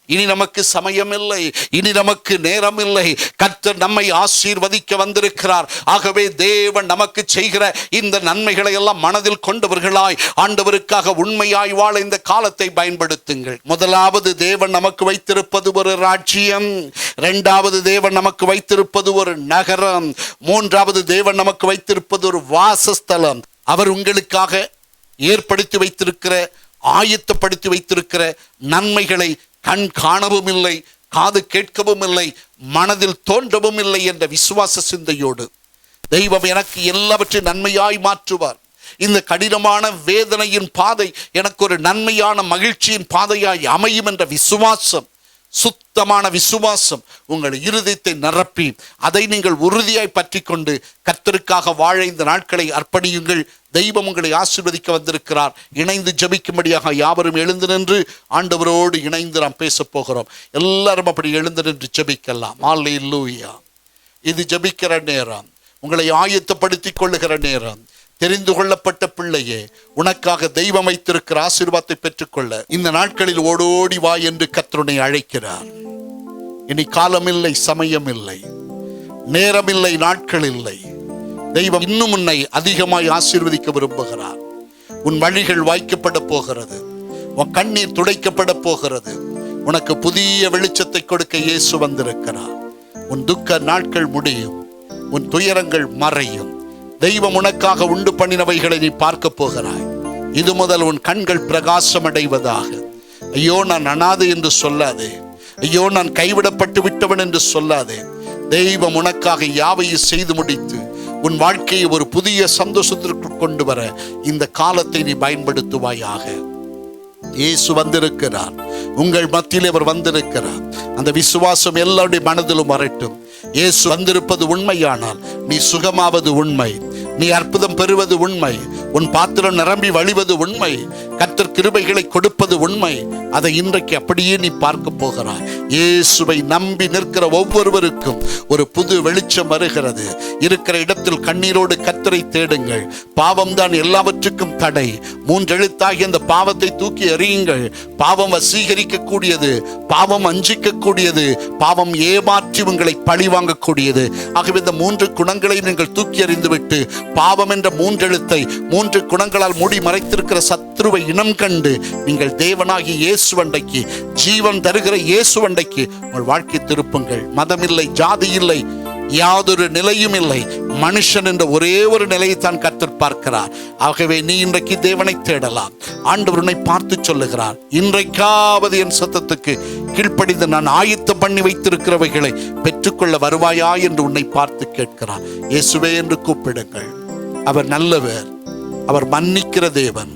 இனி நமக்கு சமயம் இல்லை, இனி நமக்கு நேரம் இல்லை. கர்த்தர் நம்மை ஆசீர்வதிக்க வந்திருக்கிறார். ஆகவே தேவன் நமக்கு செய்கிற இந்த நன்மைகளை எல்லாம் மனதில் கொண்டவர்களாய் ஆண்டவருக்காக உண்மையாய் வாழ இந்த காலத்தை பயன்படுத்துங்கள். முதலாவது தேவன் நமக்கு வைத்திருப்பது ஒரு ராஜ்யம். இரண்டாவது தேவன் நமக்கு வைத்திருப்பது ஒரு நகரம். மூன்றாவது தேவன் நமக்கு வைத்திருப்பது ஒரு வாசஸ்தலம். அவர் உங்களுக்காக ஏற்படுத்தி வைத்திருக்கிற, ஆயத்தப்படுத்தி வைத்திருக்கிற நன்மைகளை கண் காணவும் இல்லை, காது கேட்கவும் இல்லை, மனதில் தோன்றவும் இல்லை என்ற விசுவாச சிந்தையோடு தெய்வம் எனக்கு எல்லாவற்றையும் நன்மையாய் மாற்றுவார். இந்த கடினமான வேதனையின் பாதை எனக்கு ஒரு நன்மையான மகிழ்ச்சியின் பாதையாய் அமையும் என்ற விசுவாசம், சுத்தமான விசுவாசம் உங்கள் இருதயத்தை நிரப்பி அதை நீங்கள் உறுதியாய் பற்றி கொண்டு கர்த்தருக்காக வாழ இந்த நாட்களை அர்ப்பணியுங்கள். தெய்வம் உங்களை ஆசீர்வதிக்க வந்திருக்கிறார். இணைந்து ஜெபிக்கும்படியாக யாவரும் எழுந்து நின்று ஆண்டவரோடு இணைந்து நாம் பேச போகிறோம். எல்லாரும் அப்படி எழுந்து நின்று ஜெபிக்கலாம். அல்லேலூயா. இது ஜெபிக்கிற நேரம், உங்களை ஆயத்தப்படுத்திக் கொள்ளுகிற நேரம். தெரிந்து கொள்ளப்பட்ட பிள்ளையே, உனக்காக தெய்வம் வைத்திருக்கிற ஆசீர்வாதத்தை பெற்றுக்கொள்ள இந்த நாட்களில் ஓடோடி வா என்று கர்த்தர் அழைக்கிறார். இனி காலமில்லை, சமயம் இல்லை, நேரமில்லை, நாட்கள் இல்லை. தெய்வம் இன்னும் உன்னை அதிகமாய் ஆசீர்வதிக்க விரும்புகிறார். உன் வழிகள் வாய்க்கப்பட போகிறது, உன் கண்ணீர் துடைக்கப்பட போகிறது. உனக்கு புதிய வெளிச்சத்தை கொடுக்க இயேசு வந்திருக்கிறார். உன் துக்க நாட்கள் முடியும், உன் துயரங்கள் மறையும். தெய்வம் உனக்காக உண்டு பண்ணினவைகளை நீ பார்க்க போகிறாய். இது முதல் உன் கண்கள் பிரகாசம் அடைவதாக. ஐயோ நான் அனாதை என்று சொல்லாதே, ஐயோ நான் கைவிடப்பட்டு விட்டவன் என்று சொல்லாதே. தெய்வம் உனக்காக யாவையும் செய்து முடித்து உன் வாழ்க்கையை ஒரு புதிய சந்தோஷத்திற்கு கொண்டு வர இந்த காலத்தை நீ பயன்படுத்துவாயாக. இயேசு வந்திருக்கிறார், உங்கள் மத்தியில் அவர் வந்திருக்கிறார். அந்த விசுவாசம் எல்லாருடைய மனதிலும் வரட்டும். இயேசு வந்திருப்பது உண்மையானால் நீ சுகமாவது உண்மை, நீ அற்புதம் பெறுவது உண்மை, உன் பாத்திரம் நிரம்பி வழிவது உண்மை, கர்த்தர் கிருபைகளை கொடுப்பது உண்மை. அதை இன்றைக்கு அப்படியே நீ பார்க்க போகிறாய். இயேசுவை நம்பி நிற்கிற ஒவ்வொருவருக்கும் ஒரு புது வெளிச்சம் வருகிறது. இருக்கிற இடத்தில் கண்ணீரோடு கர்த்தரை தேடுங்கள். பாவம்தான் எல்லாவற்றுக்கும் தடை. 3 எழுத்தாகிய அந்த பாவத்தை தூக்கி எறியுங்கள். பாவம் வசீகரிக்க கூடியது, பாவம் அஞ்சிக்க கூடியது, பாவம் ஏமாற்றி உங்களை பழி வாங்கக்கூடியது. ஆகவே இந்த 3 குணங்களை நீங்கள் தூக்கி எறிந்துவிட்டு பாவம் என்ற 3 எழுத்தை 3 குணங்களால் மூடி மறைத்திருக்கிற சத்ருவை இனம் கண்டு நீங்கள் தேவனாகி இயேசுவண்டைக்கு, ஜீவன் தருகிற இயேசுவண்டைக்கு உங்கள் வாழ்க்கை திருப்புங்கள். மதம் இல்லை, ஜாதி இல்லை, யாதொரு நிலையும் இல்லை. மனுஷன் என்ற ஒரே ஒரு நிலையை தான் கர்த்தர் பார்க்கிறார். ஆகவே நீ இன்றைக்கு தேவனை தேடலாம். ஆண்டவர் உன்னை பார்த்து சொல்லுகிறார், இன்றைக்காவது என் சத்தத்துக்கு கீழ்ப்படிந்து நான் ஆயத்தம் பண்ணி வைத்திருக்கிறவைகளை பெற்றுக்கொள்ள வருவாயா என்று உன்னை பார்த்து கேட்கிறார். இயேசுவே என்று கூப்பிடுங்கள். அவர் நல்லவர், அவர் மன்னிக்கிற தேவன்.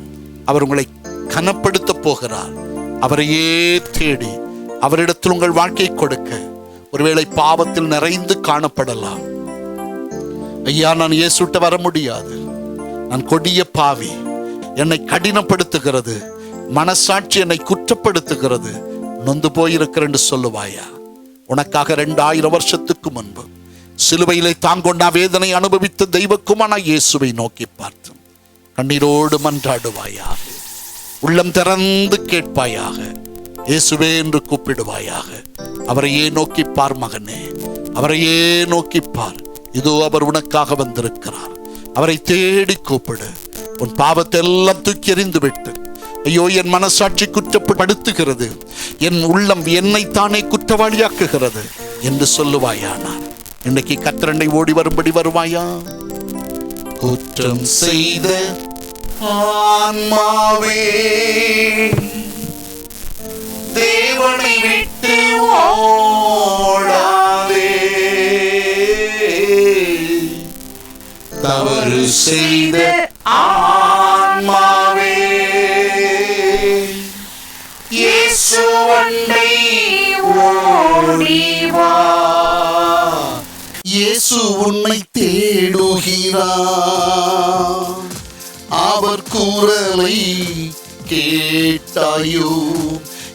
அவர் உங்களை கனப்படுத்த போகிறார். அவரையே தேடி அவரிடத்தில் உங்கள் வாழ்க்கையை கொடுக்க. ஒருவேளை பாவத்தில் நிறைந்து காணப்படலாம். ஐயா நான் இயேசுட்ட வர முடியாது, நான் கொடிய பாவி, என்னை கடினப்படுத்துகிறது, மனசாட்சி என்னை குற்றப்படுத்துகிறது, நொந்து போயிருக்கிறேன்னு சொல்லுவாயா? உனக்காக 2000 வருஷத்துக்கு முன்பு சிலுவையிலே தாங்கொண்டா வேதனை அனுபவித்த தெய்வக்குமான இயேசுவை நோக்கி பார்த்து கண்ணீரோடு மன்றாடுவாயாக. உள்ளம் திறந்து கேட்பாயாக. இயேசுவே என்று கூப்பிடுவாயாக. அவரையே நோக்கிப்பார் மகனே, அவரையே நோக்கிப்பார். இதோ அவர் உனக்காக வந்திருக்கிறார். அவரை தேடி கூப்பிடு. உன் பாவத்தை எல்லாம் தூக்கி எறிந்து விட்டு, ஐயோ என் மனசாட்சி குற்றப்படுத்துகிறது, என் உள்ளம் என்னைத்தானே குற்றவாளியாக்குகிறது என்று சொல்லுவாயானார். இன்னைக்கு கர்த்தரை ஓடி வரும்படி வருவாயா? குற்றம் செய்த ஆன்மாவே தேவனை விட்டு ஓடாதே, தவறு செய்த ஆன்மாவே இயேசுவண்டை ஓடி வா. இயேசு உன்னை தேடுகிறார். குரலை கேட்டாயோ?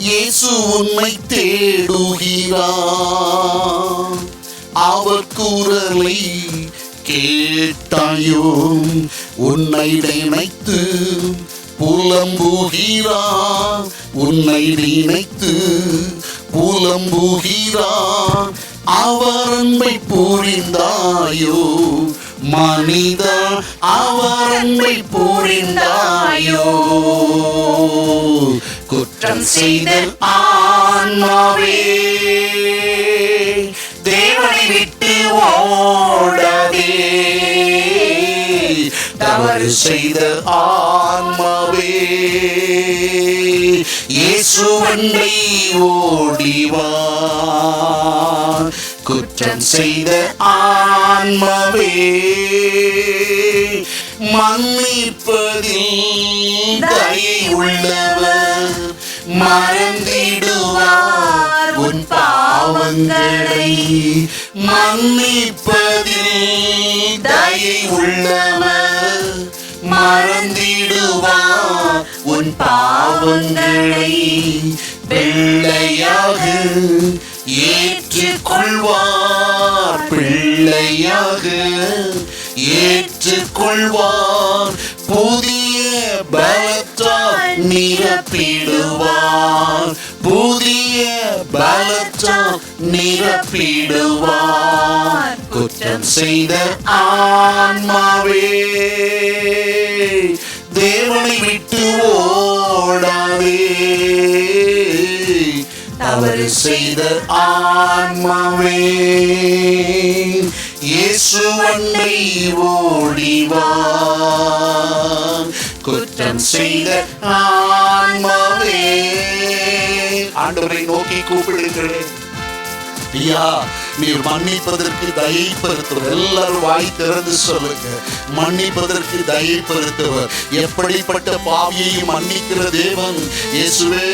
இயேசு உன்னை தேடுகிறார், அவர் குரலை கேட்டாயோ? உன்னை நினைத்து புலம்புகிறார், உன்னை நினைத்து புலம்புகிறார், அவர் அன்பை புரிந்தாயோ? மனிதா, அவர் அன்பை புரிந்தாயோ? குற்றம் செய்த ஆன்மாவே, தேவனை விட்டு ஓடாதே. தவறு செய்த ஆன்மாவே, இயேசுவண்டை ஓடிவா. குற்றம் செய்த ஆன்மாவே, மன்னிப்பதில் தயை உள்ளவர், மறந்திடுவார் உன் பாவங்களை. மன்னிப்பதில் தயை உள்ளவர், மறந்திடுவார் உன் பாவங்களை. பிள்ளையாக ஏற்றுக்கொள்வார், பிள்ளையாக ஏற்றுக்கொள்வார், புதிய பலத்தால் நிரப்பிடுவார், புதிய பலத்தால் நிரப்பிடுவார். குற்றம் செய்த ஆன்மாவே, தேவனை விட்டு ஓடாதே. தவறு செய்த ஆன்மாவே, இயேசுவண்டை ஓடிவா. குற்றம் செய்த ஆன்மாவே, ஆண்டவரை நோக்கி கூப்பிடுகிறேன். ஐயா, நீர் மன்னிப்பதற்கு தயை பெருத்தவர். எல்லாரும் வாய் திறந்து சொல்லுங்க, மன்னிப்பதற்கு தயை பெருத்தவர். எப்படிப்பட்ட பாவியை மன்னிக்கிற தேவன். இயேசுவே,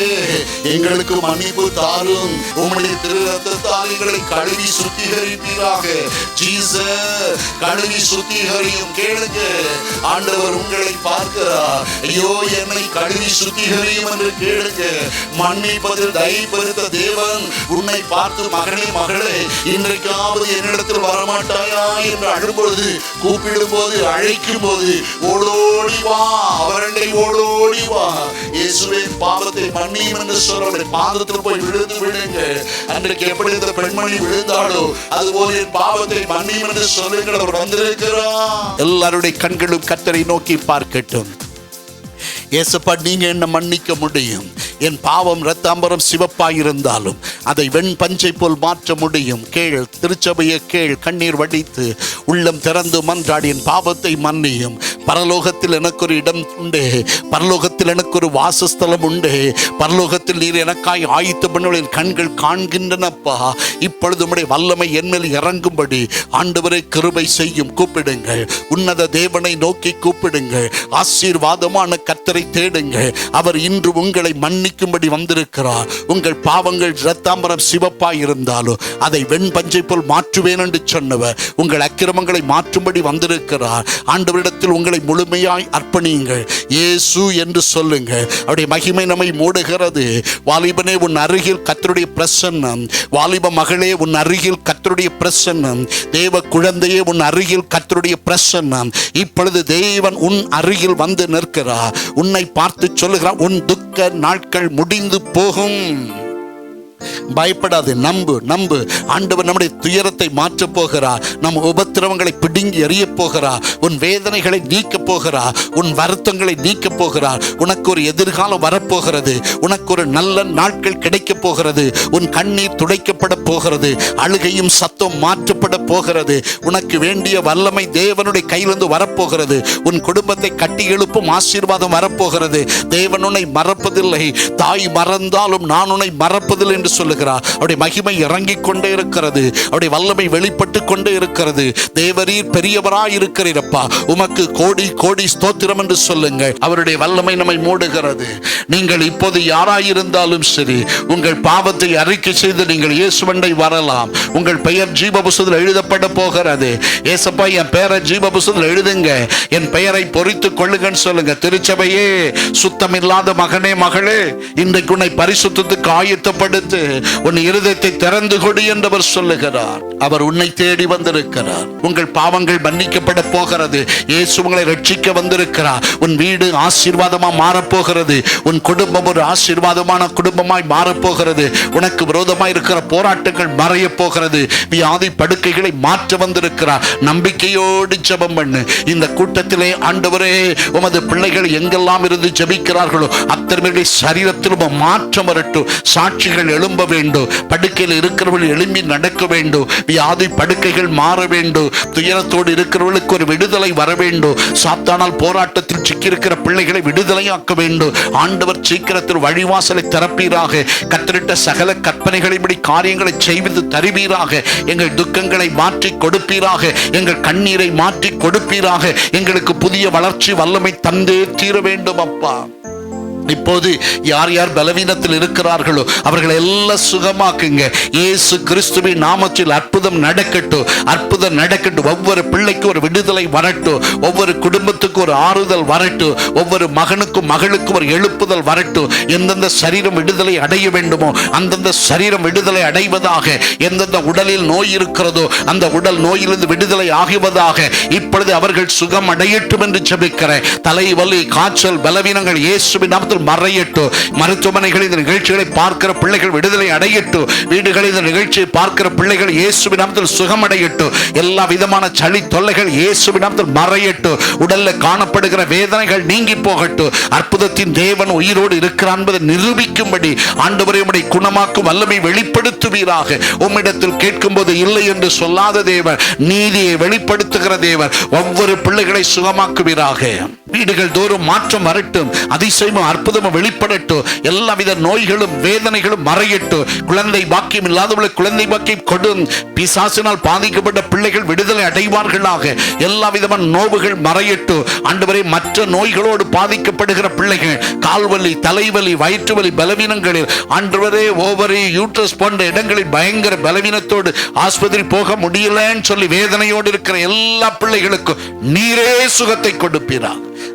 எங்களுக்கு மன்னிப்பு தாரும், உம்முடைய திரு ரத்தத்தால் எங்களை கழுவி சுத்திகரிப்பீராக. ஜீசஸ், கழுவி சுத்திகரியும். கேளுங்க, ஆண்டவர் உங்களை பார்க்கிறார். ஐயோ, என்னை கழுவி சுத்திகரியும் என்று கேளுங்க. மன்னிப்பதில் தயை பெருத்த தேவன் உன்னை பார்த்து, மகனே மகளே, இன்றைக்காவது என்னிடத்தில் வரமாட்டாயா என்று அழும்போது, கூப்பிடும் போது, அழைக்கும் போது ஓடோடி வா, அவரண்டை ஓடோடி வா. இயேசுவின் பாவத்தை மன்னியும் என்று சொல்ல பாதத்தில் போய் விழுந்து விடுங்க. அன்றைக்கு எப்படி இந்த பெண்மணி விழுந்தாளோ அதுபோல என் பாவத்தை மன்னியும் என்று சொல்லுங்கள். அவர் வந்திருக்கிறார். எல்லாருடைய கண்களும் கர்த்தரை நோக்கி பார்க்கட்டும். ஏசப்பா, நீங்க என்ன மன்னிக்க முடியும். என் பாவம் இரத்தாம்பரம் சிவப்பாயிருந்தாலும் அதை வெண் பஞ்சை போல் மாற்ற முடியும். கேள், திருச்சபையை கேள், கண்ணீர் வடித்து உள்ளம் திறந்து மன்றாடி என் பாவத்தை மன்னியும். பரலோகத்தில் எனக்கு ஒரு இடம் உண்டு, பரலோகத்தில் எனக்கு ஒரு வாசஸ்தலம் உண்டு, பரலோகத்தில் நீர் எனக்காய் ஆயத்த பண்ணுவதில் கண்கள் காண்கின்றனப்பா. இப்பொழுது உம்முடைய வல்லமை என்மேல் இறங்கும்படி ஆண்டவரை கிருபை செய்யும். கூப்பிடுங்கள், உன்னத தேவனை நோக்கி கூப்பிடுங்கள், ஆசீர்வாதமான கர்த்தரை தேடுங்கள். அவர் இன்று உங்களை மன்னிக்கும்படி வந்திருக்கிறார். உங்கள் பாவங்கள் இரத்தாம்பரம் சிவப்பாய் இருந்தாலும் அதை வெண்பஞ்சை போல் மாற்றுவேன் என்று சொன்னவர் உங்கள் அக்கிரமங்களை மாற்றும்படி வந்திருக்கிறார். ஆண்டவரிடத்தில் உங்களை முழுமையாய் அர்ப்பணியுங்கள். இயேசு என்று சொல்லுங்கள். அவருடைய மகிமை நம்மை மூடுகிறது. வாலிபனே, உன் அருகில் கர்த்தருடைய பிரசன்னம். வாலிப மகளே, உன் அருகில் கர்த்தருடைய பிரசன்னம். தேவ குழந்தையே, உன் அருகில் கர்த்தருடைய பிரசன்னம். இப்பொழுது தேவன் உன் அருகில் வந்து நிற்கிறார். உன்னை பார்த்து சொல்லுகிறார், உன் துக்க நாட்கள் முடிந்து போகும். பயப்படாது, நம்பு நம்பு. ஆண்டவர் நம்முடைய துயரத்தை மாற்றப் போகிறார். நம் உபத்திரவங்களை பிடுங்கி எறிய போகிறார். உன் வேதனைகளை நீக்க போகிறார். உன் வருத்தங்களை நீக்க போகிறார். உனக்கு ஒரு எதிர்காலம் வரப்போகிறது. உனக்கு ஒரு நல்ல நாட்கள் கிடைக்க போகிறது. உன் கண்ணீர் துடைக்கப்பட போகிறது. அழுகையும் சத்தம் மாற்றப்பட போகிறது. உனக்கு வேண்டிய வல்லமை தேவனுடைய கையிலிருந்து வரப்போகிறது. உன் குடும்பத்தை கட்டி எழுப்பும் ஆசீர்வாதம் வரப்போகிறது. தேவன் உன்னை மறப்பதில்லை. தாய் மறந்தாலும் நான் உன்னை மறப்பதில்லை என்று சொல்லு. சொல்லுகிறார். அவருடைய மகிமை இறங்கிக் கொண்டே இருக்கிறது, அவருடைய வல்லமை வெளிப்பட்டு கொண்டே இருக்கிறது. தேவரீர் பெரியவராய் இருக்கிறீரப்பா, உமக்கு கோடி கோடி ஸ்தோத்திரம் என்று சொல்லுங்கள். அவருடைய வல்லமை நம்மை மூடுகிறது. நீங்கள் இப்போது யாராயிருந்தாலும் சரி, உங்கள் பாவத்தை அறிக்கை செய்து நீங்கள் இயேசுவண்டை வரலாம். உங்கள் பெயர் ஜீவ புஸ்தகத்தில் எழுதப்பட போகிறது. ஏசப்பா, என் பெயரை ஜீவ புஸ்தகத்தில் எழுதுங்க, என் பெயரை பொறித்துக் கொள்ளுங்கன்னு சொல்லுங்க. திருச்சபையே, சுத்தமில்லாத மகனே மகளே, இன்றைக்கு உன்னை பரிசுத்தத்துக்கு ஆயத்தப்படுத்து, உன் இருதயத்தை திறந்து கொடு என்றவர் சொல்லுகிறார். அவர் உன்னை தேடி வந்திருக்கிறார். உங்கள் பாவங்கள் மன்னிக்கப்பட போகிறது. இயேசு உங்களை ரட்சிக்க வந்திருக்கிறார். உன் வீடு ஆசீர்வாதமா மாறப்போகிறது. உன் குடும்பம் ஒரு ஆசீர்வாதமான குடும்பமாய் மாறப்போகிறது. உனக்கு விரோதமாய் இருக்கிற போராட்டங்கள் மறைய போகிறது. வியாதி படுக்கைகளை மாற்ற வந்திருக்கிறார். நம்பிக்கையோடு ஜெபம் பண்ணு. இந்த கூட்டத்திலே ஆண்டவரே, உமது பிள்ளைகள் எங்கெல்லாம் இருந்து ஜெபிக்கிறார்களோ அத்தனை சரீரத்திலும் மாற்றம் வரட்டும். சாட்சிகள் எழும்ப வேண்டும். படுக்கையில் இருக்கிறவர்கள் எழும்பி நடக்க வேண்டும். வியாதி படுக்கைகள் மாற வேண்டும். துயரத்தோடு இருக்கிறவர்களுக்கு ஒரு விடுதலை வர வேண்டும். சாத்தானால் போராட்டத்தில் சிக்கியிருக்கிற பிள்ளைகளை விடுதலையாக்க வேண்டும். ஆண்டவர் சீக்கிரத்தில் வழிவாசலை திறப்பீராக. கத்தரிட்ட சகல கற்பனைகளின்படி காரியங்களை செய்து தருவீராக. எங்கள் துக்கங்களை மாற்றி கொடுப்பீராக. எங்கள் கண்ணீரை மாற்றி கொடுப்பீராக. எங்களுக்கு புதிய வளர்ச்சி வல்லமை தந்தே தீர வேண்டும் அப்பா. இப்போது யார் யார் பலவீனத்தில் இருக்கிறார்களோ அவர்களை எல்லாம் சுகமாக்குங்க. இயேசு கிறிஸ்துவின் நாமத்தில் அற்புதம் நடக்கட்டும், அற்புதம் நடக்கட்டும். ஒவ்வொரு பிள்ளைக்கும் ஒரு விடுதலை வரட்டும். ஒவ்வொரு குடும்பத்துக்கும் ஒரு ஆறுதல் வரட்டும். ஒவ்வொரு மகனுக்கும் மகளுக்கும் ஒரு எழுப்புதல் வரட்டும். எந்தெந்த சரீரம் விடுதலை அடைய வேண்டுமோ அந்தந்த சரீரம் விடுதலை அடைவதாக. எந்தெந்த உடலில் நோய் இருக்கிறதோ அந்த உடல் நோயிலிருந்து விடுதலை ஆகுவதாக. இப்பொழுது அவர்கள் சுகம் அடையட்டும் என்று ஜெபிக்கிறேன். தலைவலி, காய்ச்சல், பலவீனங்கள் இயேசுவின் நாமத்தில் மறையட்டும். மருத்துவமனைகளில் இந்த நிகழ்ச்சிகளை பார்க்கிற பிள்ளைகள் விடுதலை அடையட்டும். வீடுகளில் இந்த நிகழ்ச்சியை பார்க்கிற பிள்ளைகள் இயேசுவின் நாமத்தில் சுகம் அடையட்டும். எல்லா விதமான சளி தொல்லைகள் இயேசுவின் நாமத்தில் மறையட்டும். உடல்ல காணப்படுகிற வேதனைகள் நீங்கி போகட்டும். அற்புதத்தின் தேவன் உயிரோடு இருக்கிறார் என்பதை நிரூபிக்கும்படி ஆண்டவரே உம்முடைய குணமாக்கும் வல்லமை வெளிப்படுத்துவீராக. உம்மிடத்தில் கேட்கும் போது இல்லை என்று சொல்லாத தேவன், நீதியை வெளிப்படுத்துகிற தேவன், ஒவ்வொரு பிள்ளைகளை சுகமாக்குவீராக. வீடுகள் தோறும் மாற்றம் வரட்டும். அதிசயமும் அற்புதமும் வெளிப்படட்டும். எல்லாவித நோய்களும் வேதனைகளும் மறையட்டும். குழந்தை பாக்கியம் இல்லாதவர்களுக்கு குழந்தை பாக்கியம் கொடும். பிசாசினால் பாதிக்கப்பட்ட பிள்ளைகள் விடுதலை அடைவார்களாக. எல்லா விதமான நோவுகள் மறையட்டும். ஆண்டவரே, மற்ற நோய்களோடு பாதிக்கப்படுகிற பிள்ளைகள், கால்வலி, தலைவலி, வயிற்று வலி, பலவீனங்களில் ஆண்டவரே, ஓவரி, யூட்ரஸ் போன்ற இடங்களில் பயங்கர பலவீனத்தோடு ஆஸ்பத்திரி போக முடியலன்னு சொல்லி வேதனையோடு இருக்கிற எல்லா பிள்ளைகளுக்கும் நீரே சுகத்தை கொடுப்பீரா.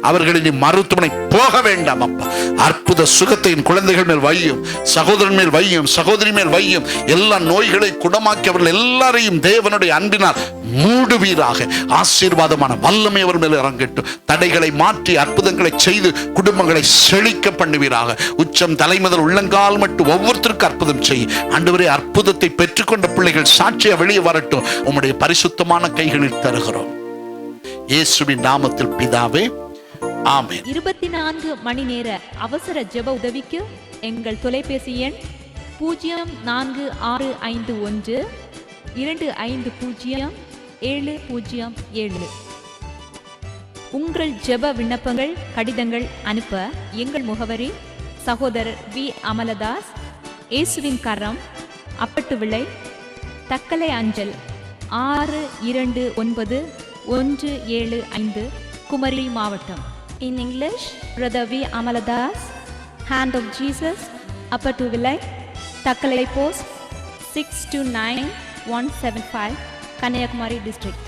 அவர்களின் மருத்துவமனை போக வேண்டாம் அப்பா. அற்புத சுகத்தை குழந்தைகள் மேல் வையும், சகோதரன் மேல் வையும், சகோதரி மேல் வையும். எல்லா நோய்களை குணமாக்கி அவர்கள் எல்லாரையும் தேவனுடைய அன்பினால் மூடுவீராக. ஆசீர்வாதமான வல்லமை அவர் மேல் இறங்கட்டும். தடைகளை மாற்றி அற்புதங்களை செய்து குடும்பங்களை செழிக்க பண்ணுவீராக. உச்சம் தலைமுதல் உள்ளங்கால் மட்டும் ஒவ்வொருத்தருக்கும் அற்புதம் செய்யும். ஆண்டவரே, அற்புதத்தை பெற்றுக்கொண்ட பிள்ளைகள் சாட்சியா வெளியே வரட்டும். உம்முடைய பரிசுத்தமான கைகளில் தருகிறோம். இயேசுவின் நாமத்தில் பிதாவே, ஆமென். 24 மணி நேர அவசர ஜெப உதவிக்கு எங்கள் தொலைபேசி எண் 0465 250 707. உங்கள் ஜெப விண்ணப்பங்கள் கடிதங்கள் அனுப்ப எங்கள் முகவரி: சகோதரர் வி. அமலதாஸ், இயேசுவின் கரம், அப்பட்டு விளை, தக்கலை அஞ்சல் 629175, குமரி மாவட்டம். In English, Brother V. Amaladas, Hand of Jesus, Appattu Villai, Takkalai Post 629175, Kanyakumari District.